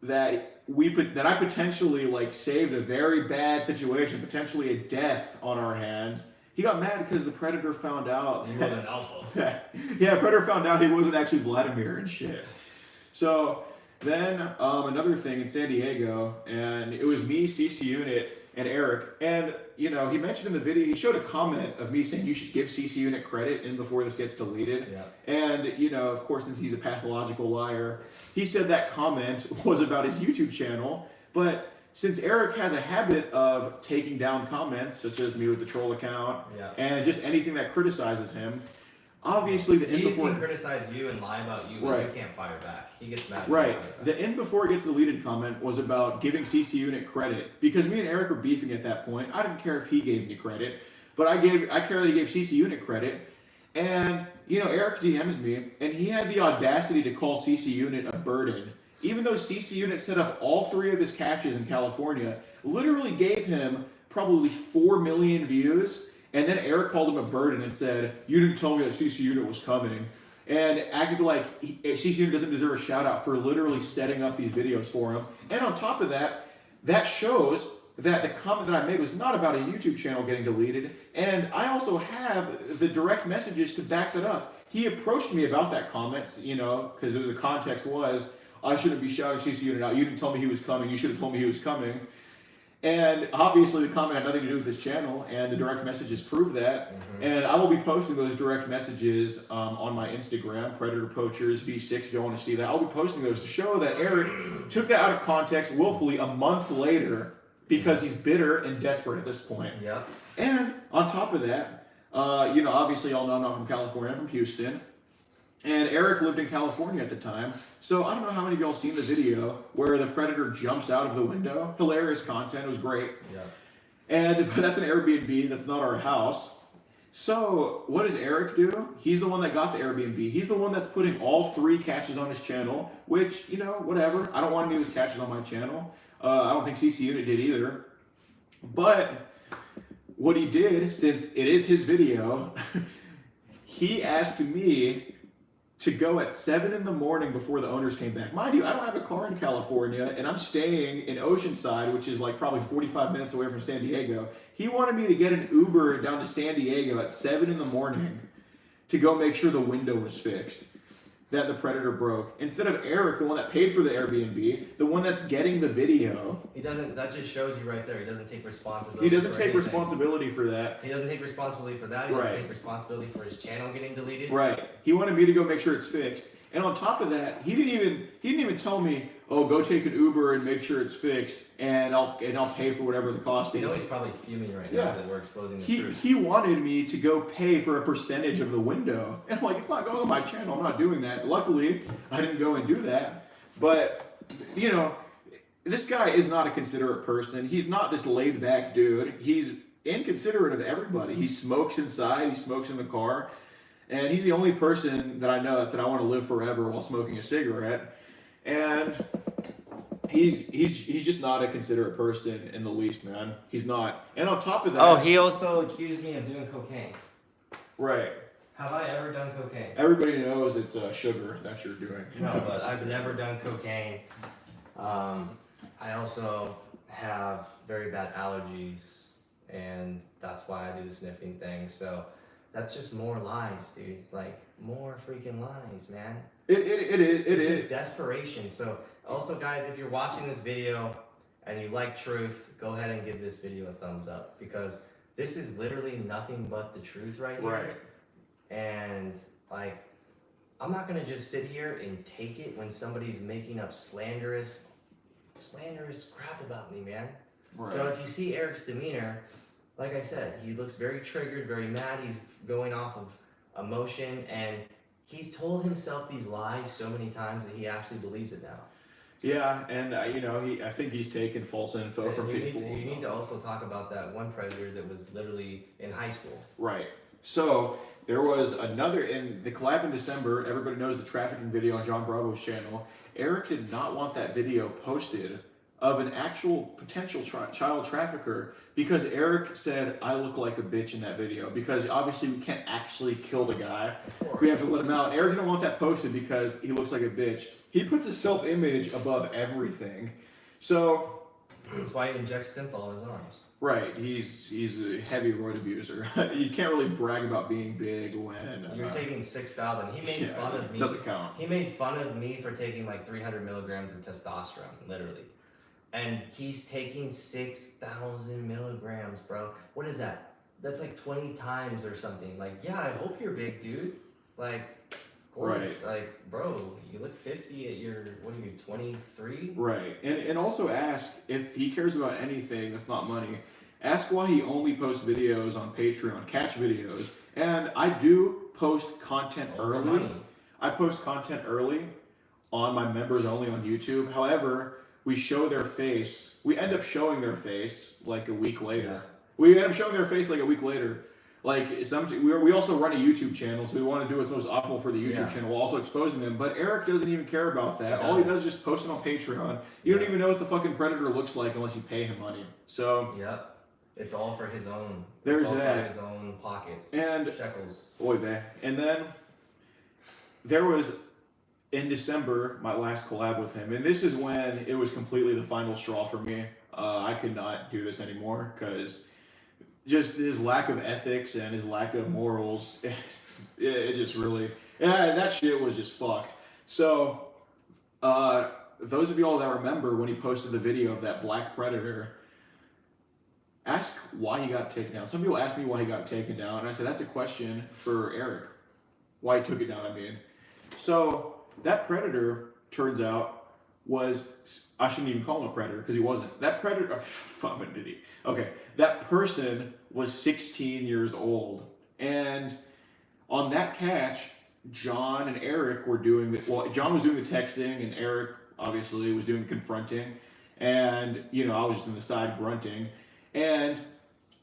I potentially like saved a very bad situation, potentially a death on our hands. He got mad because the predator found out he wasn't alpha. Predator found out he wasn't actually Vladimir and shit. So then another thing in San Diego, and it was me, CC Unit, and Eric, and you know, he mentioned in the video, he showed a comment of me saying you should give CC Unit credit in before this gets deleted. Yeah. And you know, of course, since he's a pathological liar, he said that comment was about his YouTube channel. But since Eric has a habit of taking down comments, such as me with the troll account, and just anything that criticizes him, obviously the he can criticize you and lie about you, but you can't fire back. He gets mad. Right. The end before it gets deleted comment was about giving CC Unit credit, because me and Eric were beefing at that point. I didn't care if he gave me credit, but I care that he gave CC Unit credit. And you know, Eric DMs me, and he had the audacity to call CC Unit a burden, even though CC Unit set up all 3 of his caches in California, literally gave him probably 4 million views. And then Eric called him a burden and said, you didn't tell me that CC Unit was coming. And acted like CC Unit doesn't deserve a shout out for literally setting up these videos for him. And on top of that, that shows that the comment that I made was not about his YouTube channel getting deleted. And I also have the direct messages to back that up. He approached me about that comment, you know, because the context was, I shouldn't be shouting CC Unit out. You didn't tell me he was coming. You should have told me he was coming. And obviously the comment had nothing to do with his channel, and the direct messages prove that. And I will be posting those direct messages on my Instagram, Predator Poachers V6, if you want to see that. I'll be posting those to show that Eric took that out of context willfully a month later because he's bitter and desperate at this point. Yeah. And on top of that, you know, obviously y'all know I'm not from California, I'm from Houston. And Eric lived in California at the time. So I don't know how many of y'all seen the video where the predator jumps out of the window. Hilarious content. It was great. Yeah. But that's an Airbnb. That's not our house. So what does Eric do? He's the one that got the Airbnb. He's the one that's putting all 3 catches on his channel, which, you know, whatever. I don't want any of the catches on my channel. I don't think CC Unit did either. But what he did, since it is his video, he asked me to go at 7 in the morning before the owners came back. Mind you, I don't have a car in California, and I'm staying in Oceanside, which is like probably 45 minutes away from San Diego. He wanted me to get an Uber down to San Diego at 7 in the morning to go make sure the window was fixed that the predator broke. Instead of Eric, the one that paid for the Airbnb, the one that's getting the video. He doesn't, that just shows you right there, he doesn't take responsibility. He doesn't for take anything. responsibility for that. He doesn't take responsibility for that. He doesn't take responsibility for his channel getting deleted. Right. He wanted me to go make sure it's fixed. And on top of that, he didn't even tell me, oh, go take an Uber and make sure it's fixed, and I'll pay for whatever the cost is. You know he's probably fuming right now that we're exposing the truth. He wanted me to go pay for a percentage of the window. And I'm like, it's not going on my channel. I'm not doing that. Luckily, I didn't go and do that. But, you know, this guy is not a considerate person. He's not this laid back dude. He's inconsiderate of everybody. He smokes inside. He smokes in the car. And he's the only person that I know that said, I want to live forever while smoking a cigarette. And he's just not a considerate person in the least, man. He's not. And on top of that... Oh, he also accused me of doing cocaine. Right. Have I ever done cocaine? Everybody knows it's sugar that you're doing. No, but I've never done cocaine. I also have very bad allergies, and that's why I do the sniffing thing. So that's just more lies, dude. Like, more freaking lies, man. It It's is. just desperation. So also, guys, if you're watching this video and you like truth, go ahead and give this video a thumbs up, because this is literally nothing but the truth right here. Right. And like, I'm not gonna just sit here and take it when somebody's making up slanderous crap about me, man. Right. So if you see Eric's demeanor, like I said, he looks very triggered, very mad. He's going off of emotion, and he's told himself these lies so many times that he actually believes it now. Yeah, and you know, I think he's taken false info from people. You need to also talk about that one predator that was literally in high school. Right. So there was another in the collab in December. Everybody knows the trafficking video on John Bravo's channel. Eric did not want that video posted of an actual potential child trafficker, because Eric said, I look like a bitch in that video, because obviously we can't actually kill the guy. We have to let him out. Eric didn't want that posted because he looks like a bitch. He puts his self-image above everything. So that's why he injects synthol in his arms. right, he's a heavy roid abuser. You can't really brag about being big when you're taking 6,000. He made fun of me. Doesn't count. He made fun of me for taking like 300 milligrams of testosterone, literally. And he's taking 6,000 milligrams, bro. What is that? That's like 20 times or something. Like, yeah, I hope you're big, dude. Like, of course. Right. Like, bro, you look 50 at your, what are you, 23? Right. And also ask if he cares about anything that's not money. Ask why he only posts videos on Patreon, catch videos. And I do post content early. I post content early on my members only on YouTube. However, we show their face. We end up showing their face like a week later. Yeah. We end up showing their face like a week later. Like we also run a YouTube channel, so we want to do what's most optimal for the YouTube channel while also exposing them. But Eric doesn't even care about that. All he does is just post it on Patreon. You don't even know what the fucking predator looks like unless you pay him money. So yep. It's all for his own. There's for that. his own pockets. And shekels. Boy, man. And then there was in December my last collab with him, and this is when it was completely the final straw for me. I could not do this anymore because just his lack of ethics and his lack of morals, it just really, that shit was just fucked. So, those of y'all that remember when he posted the video of that black predator, ask why he got taken down. Some people ask me why he got taken down, and I said, that's a question for Eric. Why he took it down, I mean. So, that predator, turns out, was, I shouldn't even call him a predator, because he wasn't. That predator, I'm an idiot. Okay, that person was 16 years old. And on that catch, John and Eric were doing the, well, John was doing the texting, and Eric obviously was doing the confronting, and I was just on the side grunting, and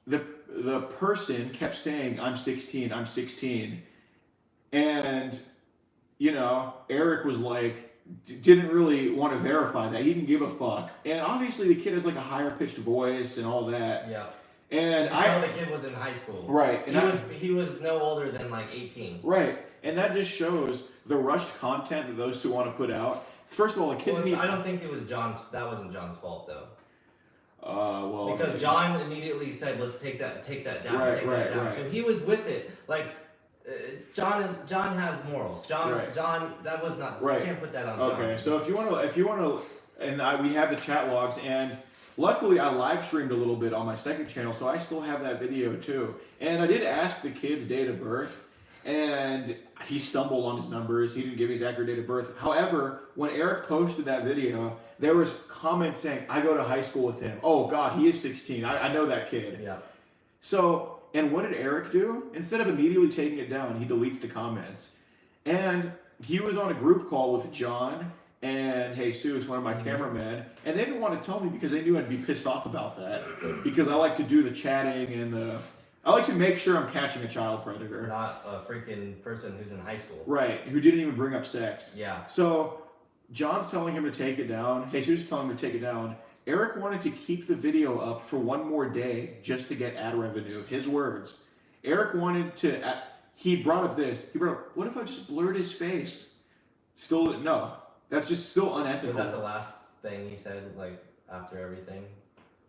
the person kept saying, "I'm 16, I'm 16," and Eric was like, didn't really want to verify that. He didn't give a fuck, and obviously the kid has like a higher pitched voice and all that. Yeah. And the kid was in high school. Right. And he was no older than like 18. Right. And that just shows the rushed content that those two want to put out. First of all, the kid. I don't think it was John's. That wasn't John's fault though. Well. Because John immediately said, "Let's take that down, right, that down." Right. So he was with it. Like John has morals. John, that was not. Right. You can't put that on John. Okay. So if you want to, and we have the chat logs, and luckily I live streamed a little bit on my second channel, so I still have that video too. And I did ask the kid's date of birth, and he stumbled on his numbers. He didn't give his accurate date of birth. However, when Eric posted that video, there was comments saying, "I go to high school with him. Oh God, he is 16. I know that kid." Yeah. So, and what did Eric do? Instead of immediately taking it down, he deletes the comments. And he was on a group call with John and Jesus, one of my cameramen, and they didn't want to tell me because they knew I'd be pissed off about that. Because I like to do the chatting and I like to make sure I'm catching a child predator. Not a freaking person who's in high school. Right, who didn't even bring up sex. Yeah. So, John's telling him to take it down. Jesus is telling him to take it down. Eric wanted to keep the video up for one more day just to get ad revenue. His words. Eric wanted to, he brought up this. He brought up, what if I just blurred his face? Still, no. That's just still unethical. Was that the last thing he said, like, after everything?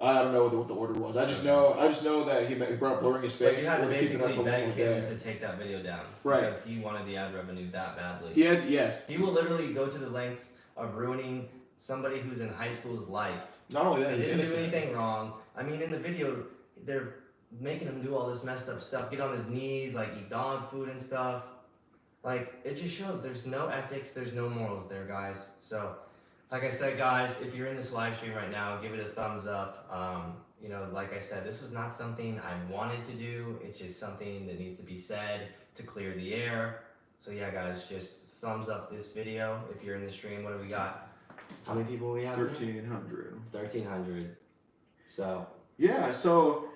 I don't know what the order was. I just know that he brought up blurring his face. But you had to basically beg him to take that video down. Right. Because he wanted the ad revenue that badly. Yes. He will literally go to the lengths of ruining somebody who's in high school's life. Not only that, he didn't do anything wrong. I mean, in the video, they're making him do all this messed up stuff, get on his knees, like eat dog food and stuff. Like, it just shows there's no ethics, there's no morals there, guys. So, like I said, guys, if you're in this live stream right now, give it a thumbs up. Like I said, this was not something I wanted to do. It's just something that needs to be said to clear the air. So yeah, guys, just thumbs up this video. If you're in the stream, what do we got? How many people we have? 1,300. 1,300. So. Yeah. So.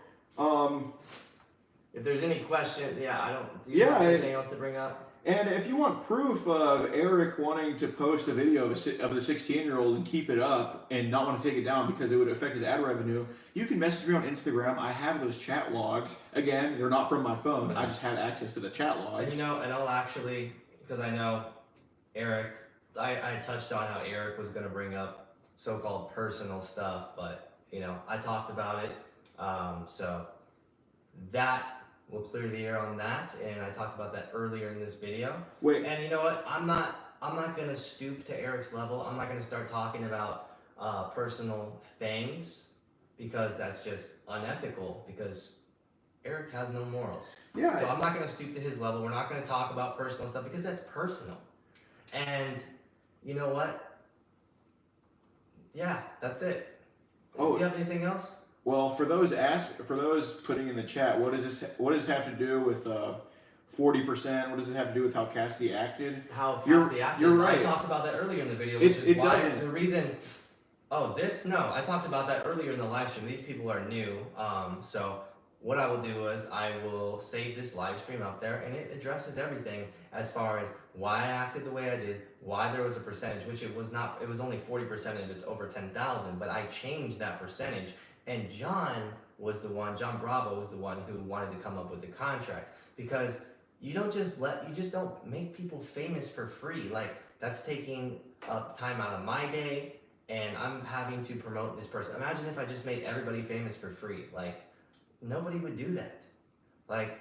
If there's any question, I don't. Do you have anything else to bring up? And if you want proof of Eric wanting to post a video of the 16-year-old and keep it up and not want to take it down because it would affect his ad revenue, you can message me on Instagram. I have those chat logs. Again, they're not from my phone. I just have access to the chat logs. And and I'll actually, because I know Eric, I touched on how Eric was going to bring up so-called personal stuff, but, I talked about it. So that will clear the air on that, and I talked about that earlier in this video. Wait. And you know what? I'm not gonna stoop to Eric's level. I'm not gonna start talking about personal things because that's just unethical. Because Eric has no morals. Yeah. So I'm not gonna stoop to his level. We're not gonna talk about personal stuff because that's personal. And you know what? Yeah, that's it. Oh. Do you have anything else? Well, for those putting in the chat, what does this have to do with 40%? What does it have to do with how Cassady acted? How Cassady acted? You're right. I talked about that earlier in the video, which is why doesn't. the reason. Oh, no, I talked about that earlier in the live stream. These people are new, so what I will do is I will save this live stream up there, and it addresses everything as far as why I acted the way I did, why there was a percentage, which it was not. It was only 40% and it's over 10,000, but I changed that percentage. And John Bravo was the one who wanted to come up with the contract, because you just don't make people famous for free. Like, that's taking up time out of my day, and I'm having to promote this person. Imagine if I just made everybody famous for free. Like, nobody would do that. Like,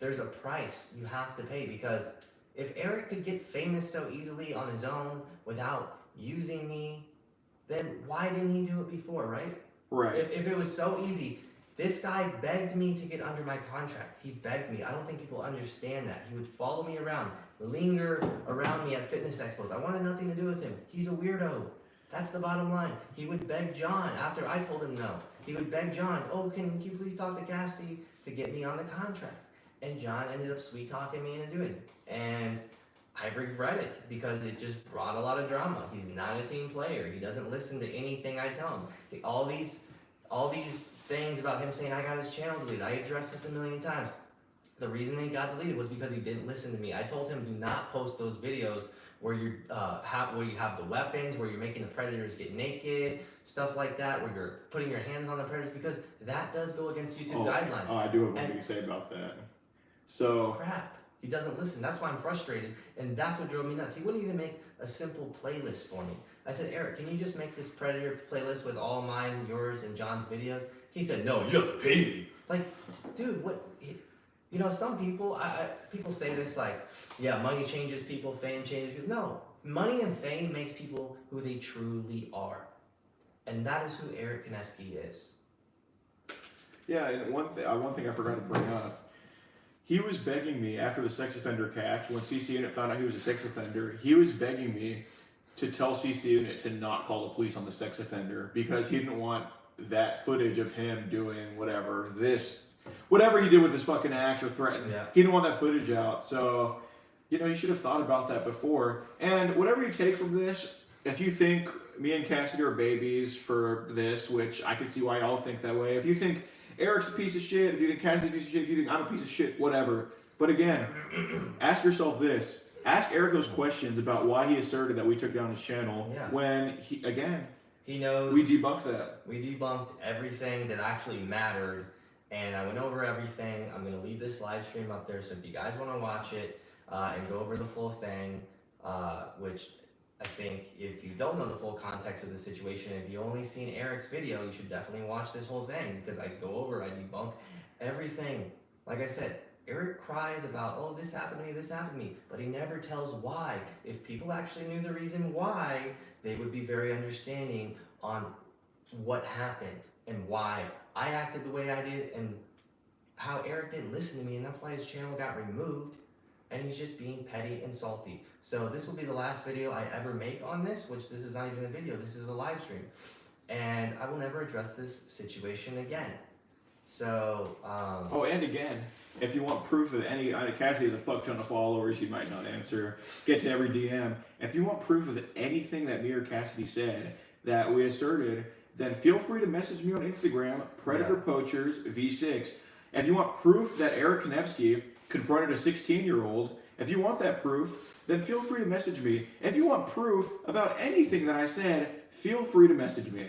there's a price you have to pay, because if Eric could get famous so easily on his own without using me, then why didn't he do it before, right? Right. If it was so easy, this guy begged me to get under my contract. He begged me. I don't think people understand that. He would follow me around, linger around me at fitness expos. I wanted nothing to do with him. He's a weirdo. That's the bottom line. He would beg John after I told him no. He would beg John, "Oh, can you please talk to Cassady to get me on the contract?" And John ended up sweet talking me into doing it. And I regret it because it just brought a lot of drama. He's not a team player. He doesn't listen to anything I tell him. All these things about him saying I got his channel deleted. I addressed this a million times. The reason he got deleted was because he didn't listen to me. I told him do not post those videos where you have the weapons, where you're making the predators get naked, stuff like that, where you're putting your hands on the predators, because that does go against YouTube guidelines. Oh, I do have one thing to say about that. So it's crap. He doesn't listen. That's why I'm frustrated, and that's what drove me nuts. He wouldn't even make a simple playlist for me. I said, Eric, can you just make this Predator playlist with all mine, yours, and John's videos? He said, no, you have to pay me. Like, dude, what? You know, some people, people say this like, yeah, money changes people, fame changes people. No, money and fame makes people who they truly are. And that is who Eric Kanevsky is. Yeah, and one thing I forgot to bring up. He was begging me after the sex offender catch, when CC Unit found out he was a sex offender, he was begging me to tell CC Unit to not call the police on the sex offender because he didn't want that footage of him doing whatever he did with his fucking axe or threatened. Yeah. He didn't want that footage out. So, you know, you should have thought about that before. And whatever you take from this, if you think me and Cassady are babies for this, which I can see why y'all think that way. If you think Eric's a piece of shit, if you think Cassady's a piece of shit, if you think I'm a piece of shit, whatever. But again, ask yourself this. Ask Eric those questions about why he asserted that we took down his channel when he knows we debunked that. We debunked everything that actually mattered, and I went over everything. I'm gonna leave this live stream up there, so if you guys want to watch it and go over the full thing, which I think if you don't know the full context of the situation, if you only seen Eric's video, you should definitely watch this whole thing because I go over, I debunk everything. Like I said, Eric cries about, oh, this happened to me, but he never tells why. If people actually knew the reason why, they would be very understanding on what happened and why I acted the way I did and how Eric didn't listen to me, and that's why his channel got removed, and he's just being petty and salty. So this will be the last video I ever make on this, which this is not even a video, this is a live stream. And I will never address this situation again. So, and again, if you want proof of any, Cassady has a fuck ton of followers, he might not answer, get to every DM. If you want proof of anything that me or Cassady said that we asserted, then feel free to message me on Instagram, Predator Poachers V6. If you want proof that Eric Kanevsky confronted a 16-year-old, if you want that proof, then feel free to message me. If you want proof about anything that I said, feel free to message me.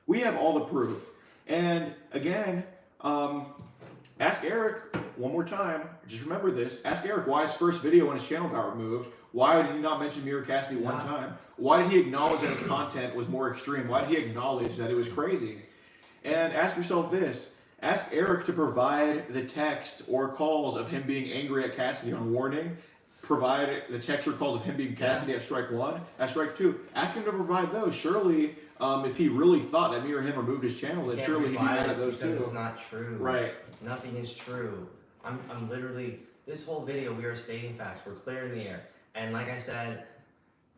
We have all the proof. And again, ask Eric one more time, just remember this, ask Eric why his first video on his channel got removed. Why did he not mention me or Cassady one time? Why did he acknowledge that his content was more extreme? Why did he acknowledge that it was crazy? And ask yourself this, ask Eric to provide the text or calls of him being angry at Cassady on warning. Provide the text or calls of him being Cassady at strike 1, at strike 2. Ask him to provide those. Surely, if he really thought that me or him removed his channel, then surely he'd be mad at those too. It's not true. Right. Nothing is true. I'm literally, this whole video, we are stating facts. We're clearing the air. And like I said,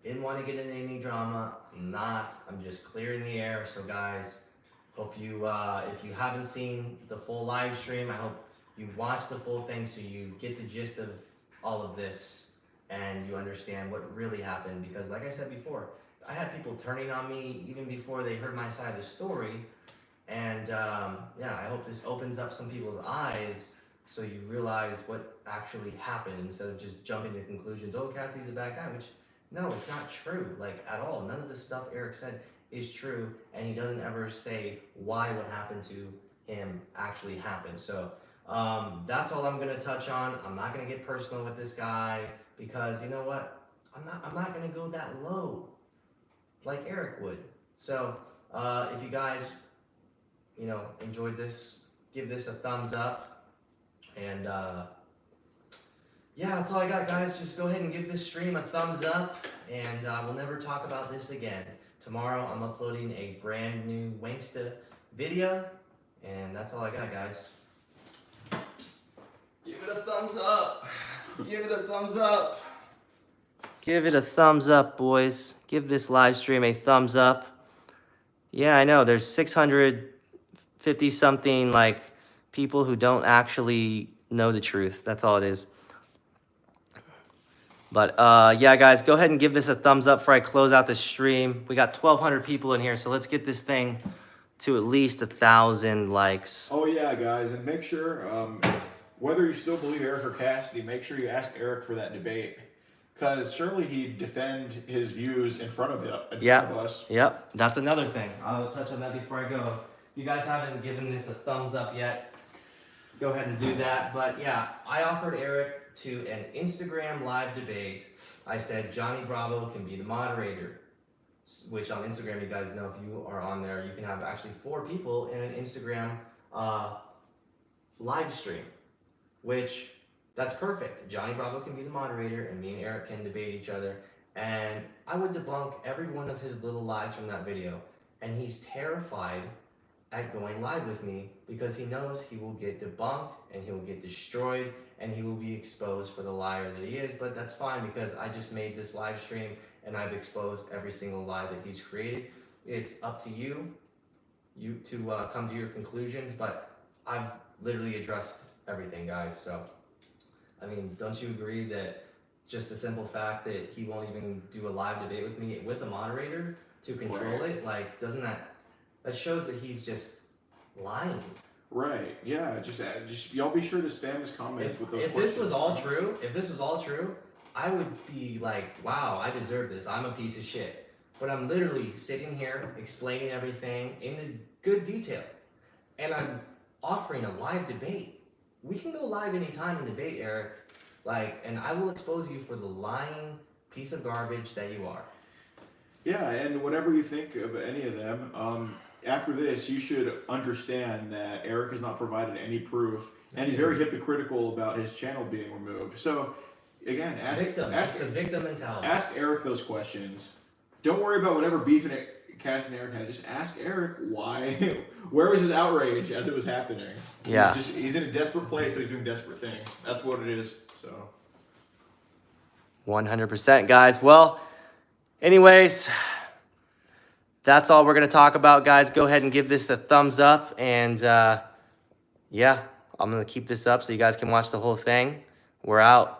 didn't want to get into any drama. I'm just clearing the air. So guys, hope you, if you haven't seen the full live stream, I hope you watch the full thing so you get the gist of all of this and you understand what really happened. Because like I said before, I had people turning on me even before they heard my side of the story. And I hope this opens up some people's eyes so you realize what actually happened instead of just jumping to conclusions, oh, Cassady's a bad guy, which, no, it's not true, like, at all. None of the stuff Eric said is true, and he doesn't ever say why what happened to him actually happened. So that's all I'm going to touch on. I'm not going to get personal with this guy because, you know what, I'm not going to go that low like Eric would. So if you guys, enjoyed this, give this a thumbs up. And that's all I got, guys. Just go ahead and give this stream a thumbs up, and we'll never talk about this again. Tomorrow I'm uploading a brand new Wanksta video, and that's all I got, guys. Give it a thumbs up. Give it a thumbs up. Give it a thumbs up, boys. Give this live stream a thumbs up. Yeah, I know, there's 650 something people who don't actually know the truth. That's all it is. But yeah, guys, go ahead and give this a thumbs up before I close out the stream. We got 1,200 people in here, so let's get this thing to at least 1,000 likes. Oh yeah, guys, and make sure, whether you still believe Eric or Cassady, make sure you ask Eric for that debate. Because surely he'd defend his views in front of us. Yep, that's another thing. I'll touch on that before I go. If you guys haven't given this a thumbs up yet, go ahead and do that. But yeah, I offered Eric to an Instagram live debate. I said Johnny Bravo can be the moderator, which on Instagram, you guys know, if you are on there, you can have actually 4 people in an Instagram live stream, which that's perfect. Johnny Bravo can be the moderator and me and Eric can debate each other. And I would debunk every one of his little lies from that video. And he's terrified at going live with me because he knows he will get debunked and he will get destroyed and he will be exposed for the liar that he is. But that's fine because I just made this live stream and I've exposed every single lie that he's created. It's up to you to come to your conclusions, but I've literally addressed everything, guys. So, I mean, don't you agree that just the simple fact that he won't even do a live debate with me with a moderator to control it, like, doesn't that shows that he's just lying? Right. Yeah. Just y'all be sure to spam his comments with those questions. If this was all true, I would be like, wow, I deserve this. I'm a piece of shit. But I'm literally sitting here explaining everything in good detail, and I'm offering a live debate. We can go live anytime and debate, Eric. And I will expose you for the lying piece of garbage that you are. Yeah, and whatever you think of any of them, after this, you should understand that Eric has not provided any proof, and he's very hypocritical about his channel being removed. So, again, ask the victim mentality. Ask Eric those questions. Don't worry about whatever beef Cass and Eric had. Just ask Eric why. Where was his outrage as it was happening? Yeah. He's in a desperate place, so he's doing desperate things. That's what it is. So. 100%, guys. Well, anyways, that's all we're going to talk about, guys. Go ahead and give this a thumbs up. And, yeah, I'm going to keep this up so you guys can watch the whole thing. We're out.